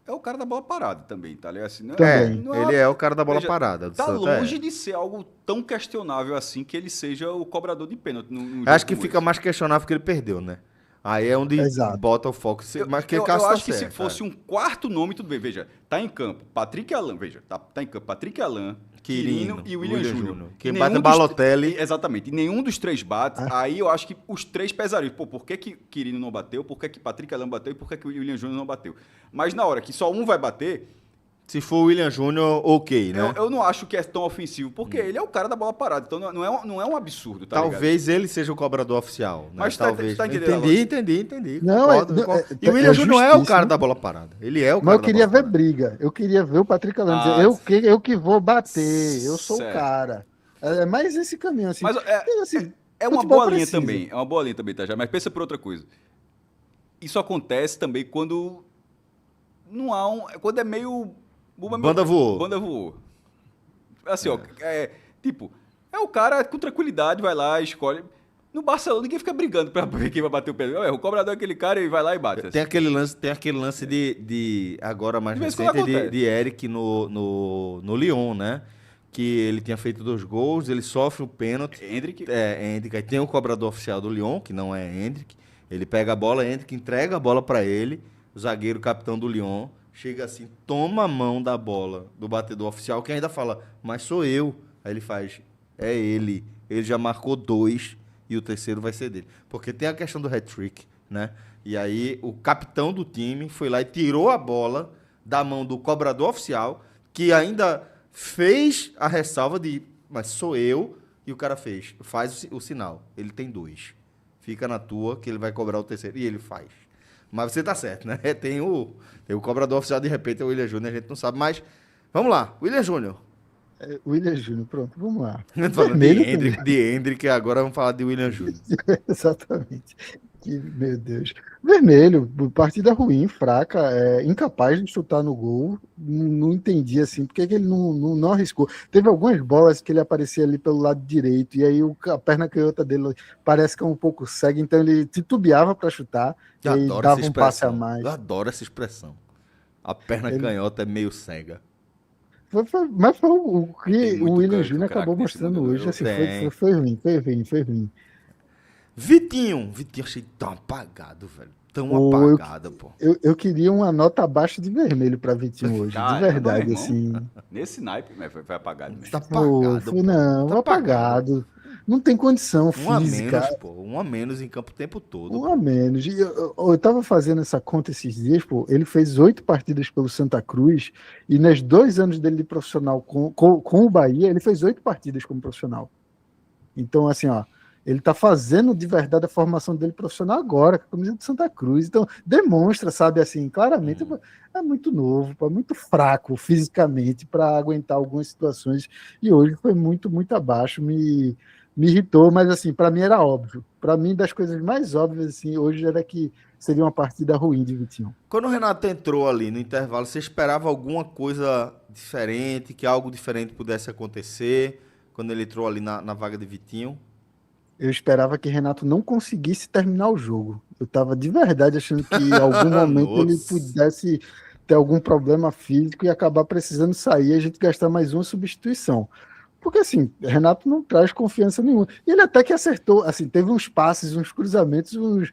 é o cara da bola parada também, tá ligado? Assim, Também. Ele é o cara da bola Veja, parada. Do tá Santa, longe de ser algo tão questionável assim que ele seja o cobrador de pênalti. Acho que fica mais questionável porque ele perdeu, né? Aí é onde Exato. bota o foco. Mas que eu Cássio tá acho que certo, se fosse um quarto nome, tudo bem. Veja, tá em campo Patrick Alain, veja, tá em campo Patrick Alain, Quirino e William Júnior. Quem bate é Balotelli. Exatamente. E nenhum dos três bate. Aí eu acho que os três pesariam. Pô, por que Quirino não bateu? Por que Patrick Alain bateu? E por que o William Júnior não bateu? Mas na hora que só um vai bater, Se for o William Júnior, ok, né? eu não acho que é tão ofensivo, porque ele é o cara da bola parada. Então não é um absurdo, tá ligado? Talvez ele seja o cobrador oficial. Né? Mas talvez. tá entendendo agora? Entendi. Não, Concordo. E o William Júnior é o justíssimo. cara da bola parada. Ele é o Mas cara eu queria da bola ver briga. Eu queria ver o Patrick Alain dizer, eu que vou bater, eu sou Certo. o cara. É mais esse caminho, assim. Mas Assim, é uma futebol boa linha precisa. também. É uma boa linha também, tá? Já. Mas pensa por outra coisa. Isso acontece também quando não há um. Quando é meio. Banda voou. Banda voou. Assim, ó. Tipo, é o cara com tranquilidade, vai lá, escolhe. No Barcelona, ninguém fica brigando pra ver quem vai bater o pé. O cobrador é aquele cara e vai lá e bate. Tem aquele lance de agora mais De vez em quando recente, acontece. de Eric no Lyon, né? Que ele tinha feito 2 gols, ele sofre o pênalti. Hendrick. Hendrick. Aí tem o cobrador oficial do Lyon, que não é Hendrick. Ele pega a bola, Hendrick entrega a bola pra ele. O zagueiro, capitão do Lyon, chega assim, toma a mão da bola do batedor oficial, que ainda fala, mas sou eu. Aí ele faz, é ele. Ele já marcou 2 e o terceiro vai ser dele. Porque tem a questão do hat-trick, né? E aí o capitão do time foi lá e tirou a bola da mão do cobrador oficial, que ainda fez a ressalva de, mas sou eu, e o cara faz o sinal. Ele tem 2. Fica na tua que ele vai cobrar o terceiro. E ele faz. Mas você tá certo, né? Tem o cobrador oficial, de repente é o William Júnior, a gente não sabe. Mas, vamos lá. William Júnior. William Júnior, pronto, vamos lá. Falando Vermelho de Hendrick, agora vamos falar de William Júnior. Exatamente. Meu Deus. Vermelho, partida ruim, fraca, incapaz de chutar no gol. Não entendi assim, por que ele não arriscou. Teve algumas bolas que ele aparecia ali pelo lado direito, e aí a perna canhota dele parece que é um pouco cega, então ele titubeava para chutar, e aí dava um passe a mais. Eu adoro essa expressão. A perna canhota é meio cega. Mas foi o que muito o William craque, Júnior acabou nesse mostrando mundo, hoje. viu? Assim, foi ruim. Vitinho achei tão apagado, velho. Apagado, pô. Eu queria uma nota abaixo de vermelho para Vitinho hoje, Caramba, de verdade, meu irmão. assim. Nesse naipe, foi apagado mesmo. Tá apagado, pô. Não, Tá apagado. Não tem condição Um a física. menos, pô. Um a menos em campo o tempo todo. Um a menos. E eu tava fazendo essa conta esses dias, pô. Ele fez 8 partidas pelo Santa Cruz e nos 2 anos dele de profissional com o Bahia, ele fez 8 partidas como profissional. Então, assim, ó, ele tá fazendo de verdade a formação dele profissional agora, com a camisa do Santa Cruz. Então, demonstra, sabe, assim, claramente, é muito novo, pô, é muito fraco fisicamente para aguentar algumas situações. E hoje foi muito abaixo. Me irritou, mas assim, para mim era óbvio. Para mim, das coisas mais óbvias, assim, hoje era que seria uma partida ruim de Vitinho. Quando o Renato entrou ali no intervalo, você esperava alguma coisa diferente, que algo diferente pudesse acontecer, quando ele entrou ali na vaga de Vitinho? Eu esperava que Renato não conseguisse terminar o jogo. Eu estava de verdade achando que em algum momento ele pudesse ter algum problema físico e acabar precisando sair e a gente gastar mais uma substituição. Porque, assim, Renato não traz confiança nenhuma. E ele até que acertou, assim, teve uns passes, uns cruzamentos,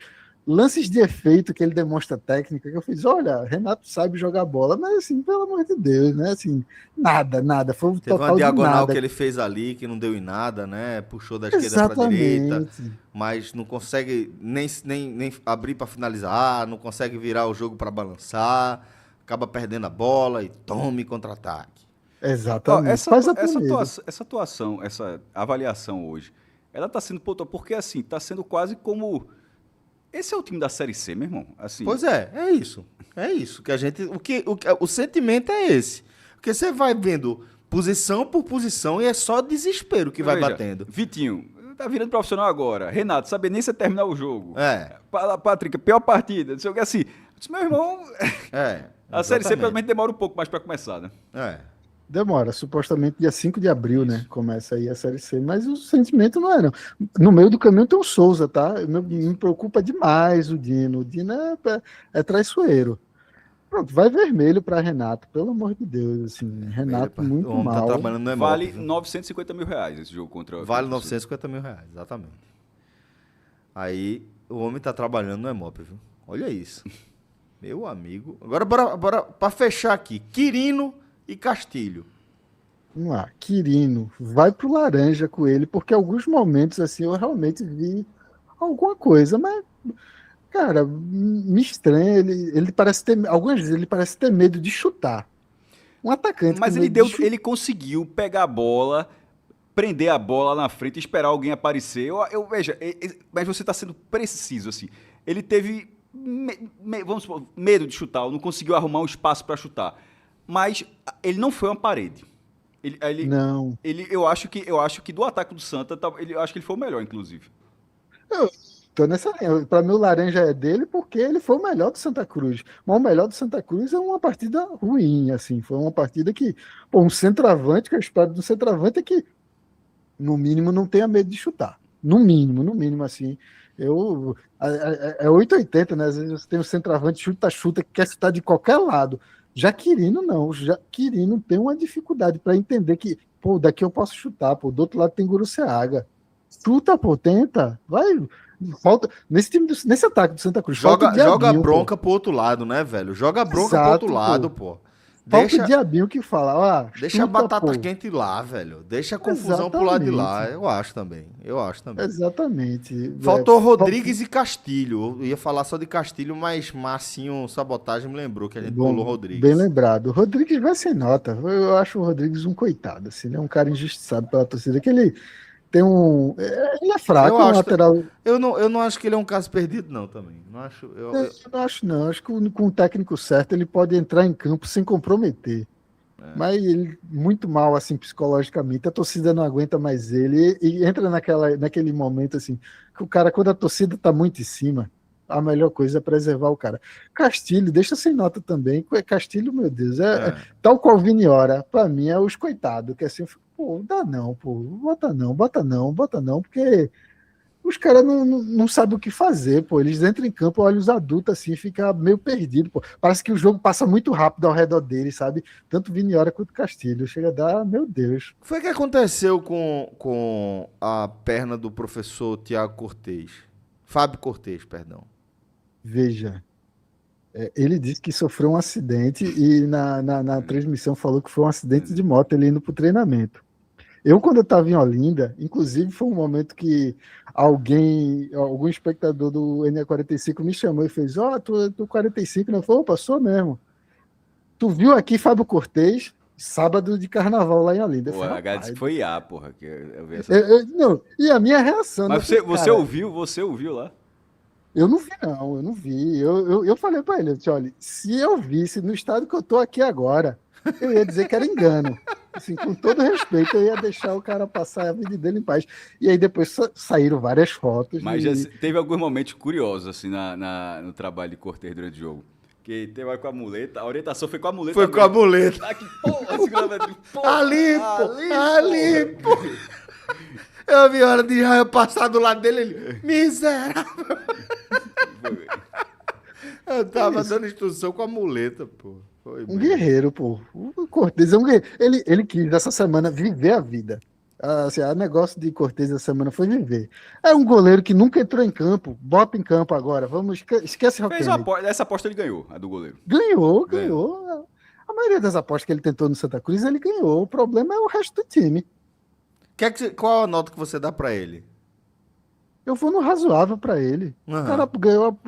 lances de efeito que ele demonstra técnica, que eu fiz, olha, Renato sabe jogar bola, mas assim, pelo amor de Deus, né? Assim, nada. Foi um Teve uma total de diagonal nada. que ele fez ali, que não deu em nada, né? Puxou da esquerda para direita, Exatamente. mas não consegue nem abrir para finalizar, não consegue virar o jogo para balançar, acaba perdendo a bola e tome contra-ataque. Ó, Exatamente. Faz até medo. essa atuação, essa avaliação hoje, ela está sendo pontual, porque assim, está sendo quase como. Esse é o time da Série C, meu irmão. Assim, Pois é isso. É isso que a gente, o sentimento é esse. Porque você vai vendo posição por posição e é só desespero que vai veja, batendo. Vitinho, tá virando profissional agora. Renato, sabe nem se terminar o jogo. É. Patrick, pior partida. Não sei o que assim. Eu disse, meu irmão, a Série C pelo menos demora um pouco mais para começar, né? É. Demora, supostamente dia 5 de abril, né? Começa aí a Série C, mas o sentimento não é, não. No meio do caminho tem o Souza, tá? Me preocupa demais o Dino. O Dino é traiçoeiro. Pronto, vai vermelho para Renato, pelo amor de Deus, assim, Renato O muito homem tá mal. trabalhando no Vale Hemop, viu? 950 mil reais esse jogo contra Vale contra o 950 mil reais, exatamente. Aí o homem tá trabalhando no Hemop, viu? Olha isso. Meu amigo. Agora bora pra fechar aqui. Quirino e Castilho. Vamos lá, Quirino, vai pro laranja com ele, porque alguns momentos assim eu realmente vi alguma coisa, mas, cara, me estranha, ele parece ter, algumas vezes ele parece ter medo de chutar. Um atacante Mas com ele medo deu, de chutar. ele conseguiu pegar a bola, prender a bola lá na frente e esperar alguém aparecer. Veja, mas você está sendo preciso assim. Ele teve vamos supor, medo de chutar, não conseguiu arrumar um espaço para chutar. Mas ele não foi uma parede. Não. Eu acho que do ataque do Santa, eu acho que ele foi o melhor, inclusive. Eu tô nessa linha. Para mim, o laranja é dele porque ele foi o melhor do Santa Cruz. Mas o melhor do Santa Cruz é uma partida ruim, assim. Foi uma partida que, pô, um centroavante, que eu espero do centroavante é que, no mínimo, não tenha medo de chutar. No mínimo, assim. É 880, né? Às vezes você tem um centroavante, chuta, que quer chutar de qualquer lado. Já Quirino, não. Já Quirino tem uma dificuldade para entender que, pô, daqui eu posso chutar, pô, do outro lado tem Guruceaga. Chuta, pô, tenta. Vai. Falta. Nesse time, nesse ataque do Santa Cruz, falta o Joga diabinho, bronca pô. pro outro lado, né, velho? Joga bronca pro Exato, outro lado, pô. pô. Falta o Deixa, diabinho que fala, ó, deixa a chuta, batata pô. quente lá, velho. Deixa a confusão pro lado de lá. Exatamente. Eu acho também. Exatamente. Faltou Rodrigues e Castilho. Eu ia falar só de Castilho, mas Marcinho Sabotagem me lembrou que a gente pulou Bom, bem Rodrigues. lembrado. O Rodrigues vai sem nota. Eu acho o Rodrigues um coitado, assim, ele é um cara injustiçado pela torcida, que ele tem um. Ele é fraco, Eu é um acho. lateral. Eu não acho que ele é um caso perdido, não, também. Não acho. Eu não acho, não. Acho que com o técnico certo ele pode entrar em campo sem comprometer. Mas ele muito mal, assim, psicologicamente. A torcida não aguenta mais ele. E entra naquele momento, assim, que o cara, quando a torcida tá muito em cima, a melhor coisa é preservar o cara. Castilho, deixa sem nota também. Castilho, meu Deus, tal qual Viniora, pra mim é os coitados, que assim, eu fico, pô, dá não, pô, bota não, porque os caras não sabem o que fazer, pô. Eles entram em campo, olham os adultos assim, fica meio perdido, pô. Parece que o jogo passa muito rápido ao redor deles, sabe? Tanto Viniora quanto Castilho. Chega a dar, meu Deus. O que foi que aconteceu com a perna do professor Tiago Cortez? Fábio Cortez, perdão. Veja, ele disse que sofreu um acidente e na transmissão falou que foi um acidente de moto ele indo pro treinamento. Quando eu estava em Olinda, inclusive foi um momento que algum espectador do NE45 me chamou e fez, tu 45, não foi? Opa, sou mesmo. Tu viu aqui Fábio Cortez, sábado de carnaval lá em Olinda. Eu Pô, falei, a H disse que foi IA, porra. Que eu vi essa... não, e a minha reação... Mas eu falei, você ouviu lá? eu não vi. Eu falei para ele, eu disse, olha, se eu visse no estado que eu tô aqui agora, eu ia dizer que era engano. Assim, com todo respeito, eu ia deixar o cara passar a vida dele em paz. E aí depois saíram várias fotos. Mas já teve alguns momentos curiosos, assim, no trabalho de Cortez durante o jogo. Que teve com a muleta, a orientação foi com a muleta. Foi com a muleta. Ah, que porra, segurando Ali, pô. Eu vi a hora de Israel passar do lado dele, ele, miserável. Eu tava dando instrução com a muleta, pô. Foi Um guerreiro, pô. O Cortez é um guerreiro. Ele quis, essa semana, viver a vida. Assim, o negócio de Cortez essa semana foi viver. É um goleiro que nunca entrou em campo, bota em campo agora. Vamos, esquece Fez uma Roquene. aposta, essa aposta ele ganhou, a do goleiro. Ganhou, Ganhou. ganhou. A maioria das apostas que ele tentou no Santa Cruz, ele ganhou. O problema é o resto do time. Qual a nota que você dá pra ele? Eu vou no razoável para ele. O cara Aham. ganhou.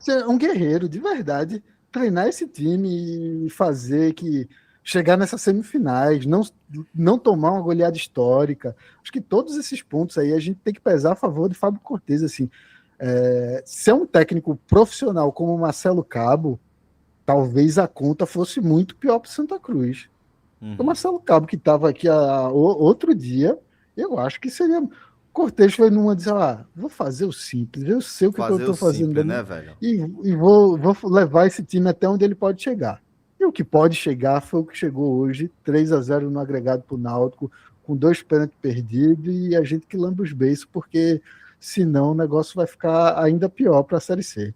Assim, é um guerreiro, de verdade. Treinar esse time e fazer que chegar nessas semifinais, não tomar uma goleada histórica. Acho que todos esses pontos aí a gente tem que pesar a favor de Fábio Cortez. Assim, se é um técnico profissional como o Marcelo Cabo, talvez a conta fosse muito pior para Santa Cruz. O Uhum. Marcelo Cabo, que estava aqui outro dia, eu acho que seria. Cortez foi numa dizer, vou fazer o simples, eu sei o que eu Fazer o estou fazendo simples, né, velho? e vou levar esse time até onde ele pode chegar. E o que pode chegar foi o que chegou hoje, 3-0 no agregado para o Náutico, com 2 pênaltis perdidos e a gente que lambe os beiços, porque senão o negócio vai ficar ainda pior para a Série C.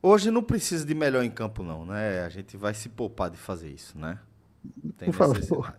Hoje não precisa de melhor em campo, não, né? A gente vai se poupar de fazer isso, né? Tem Por favor. necessidade.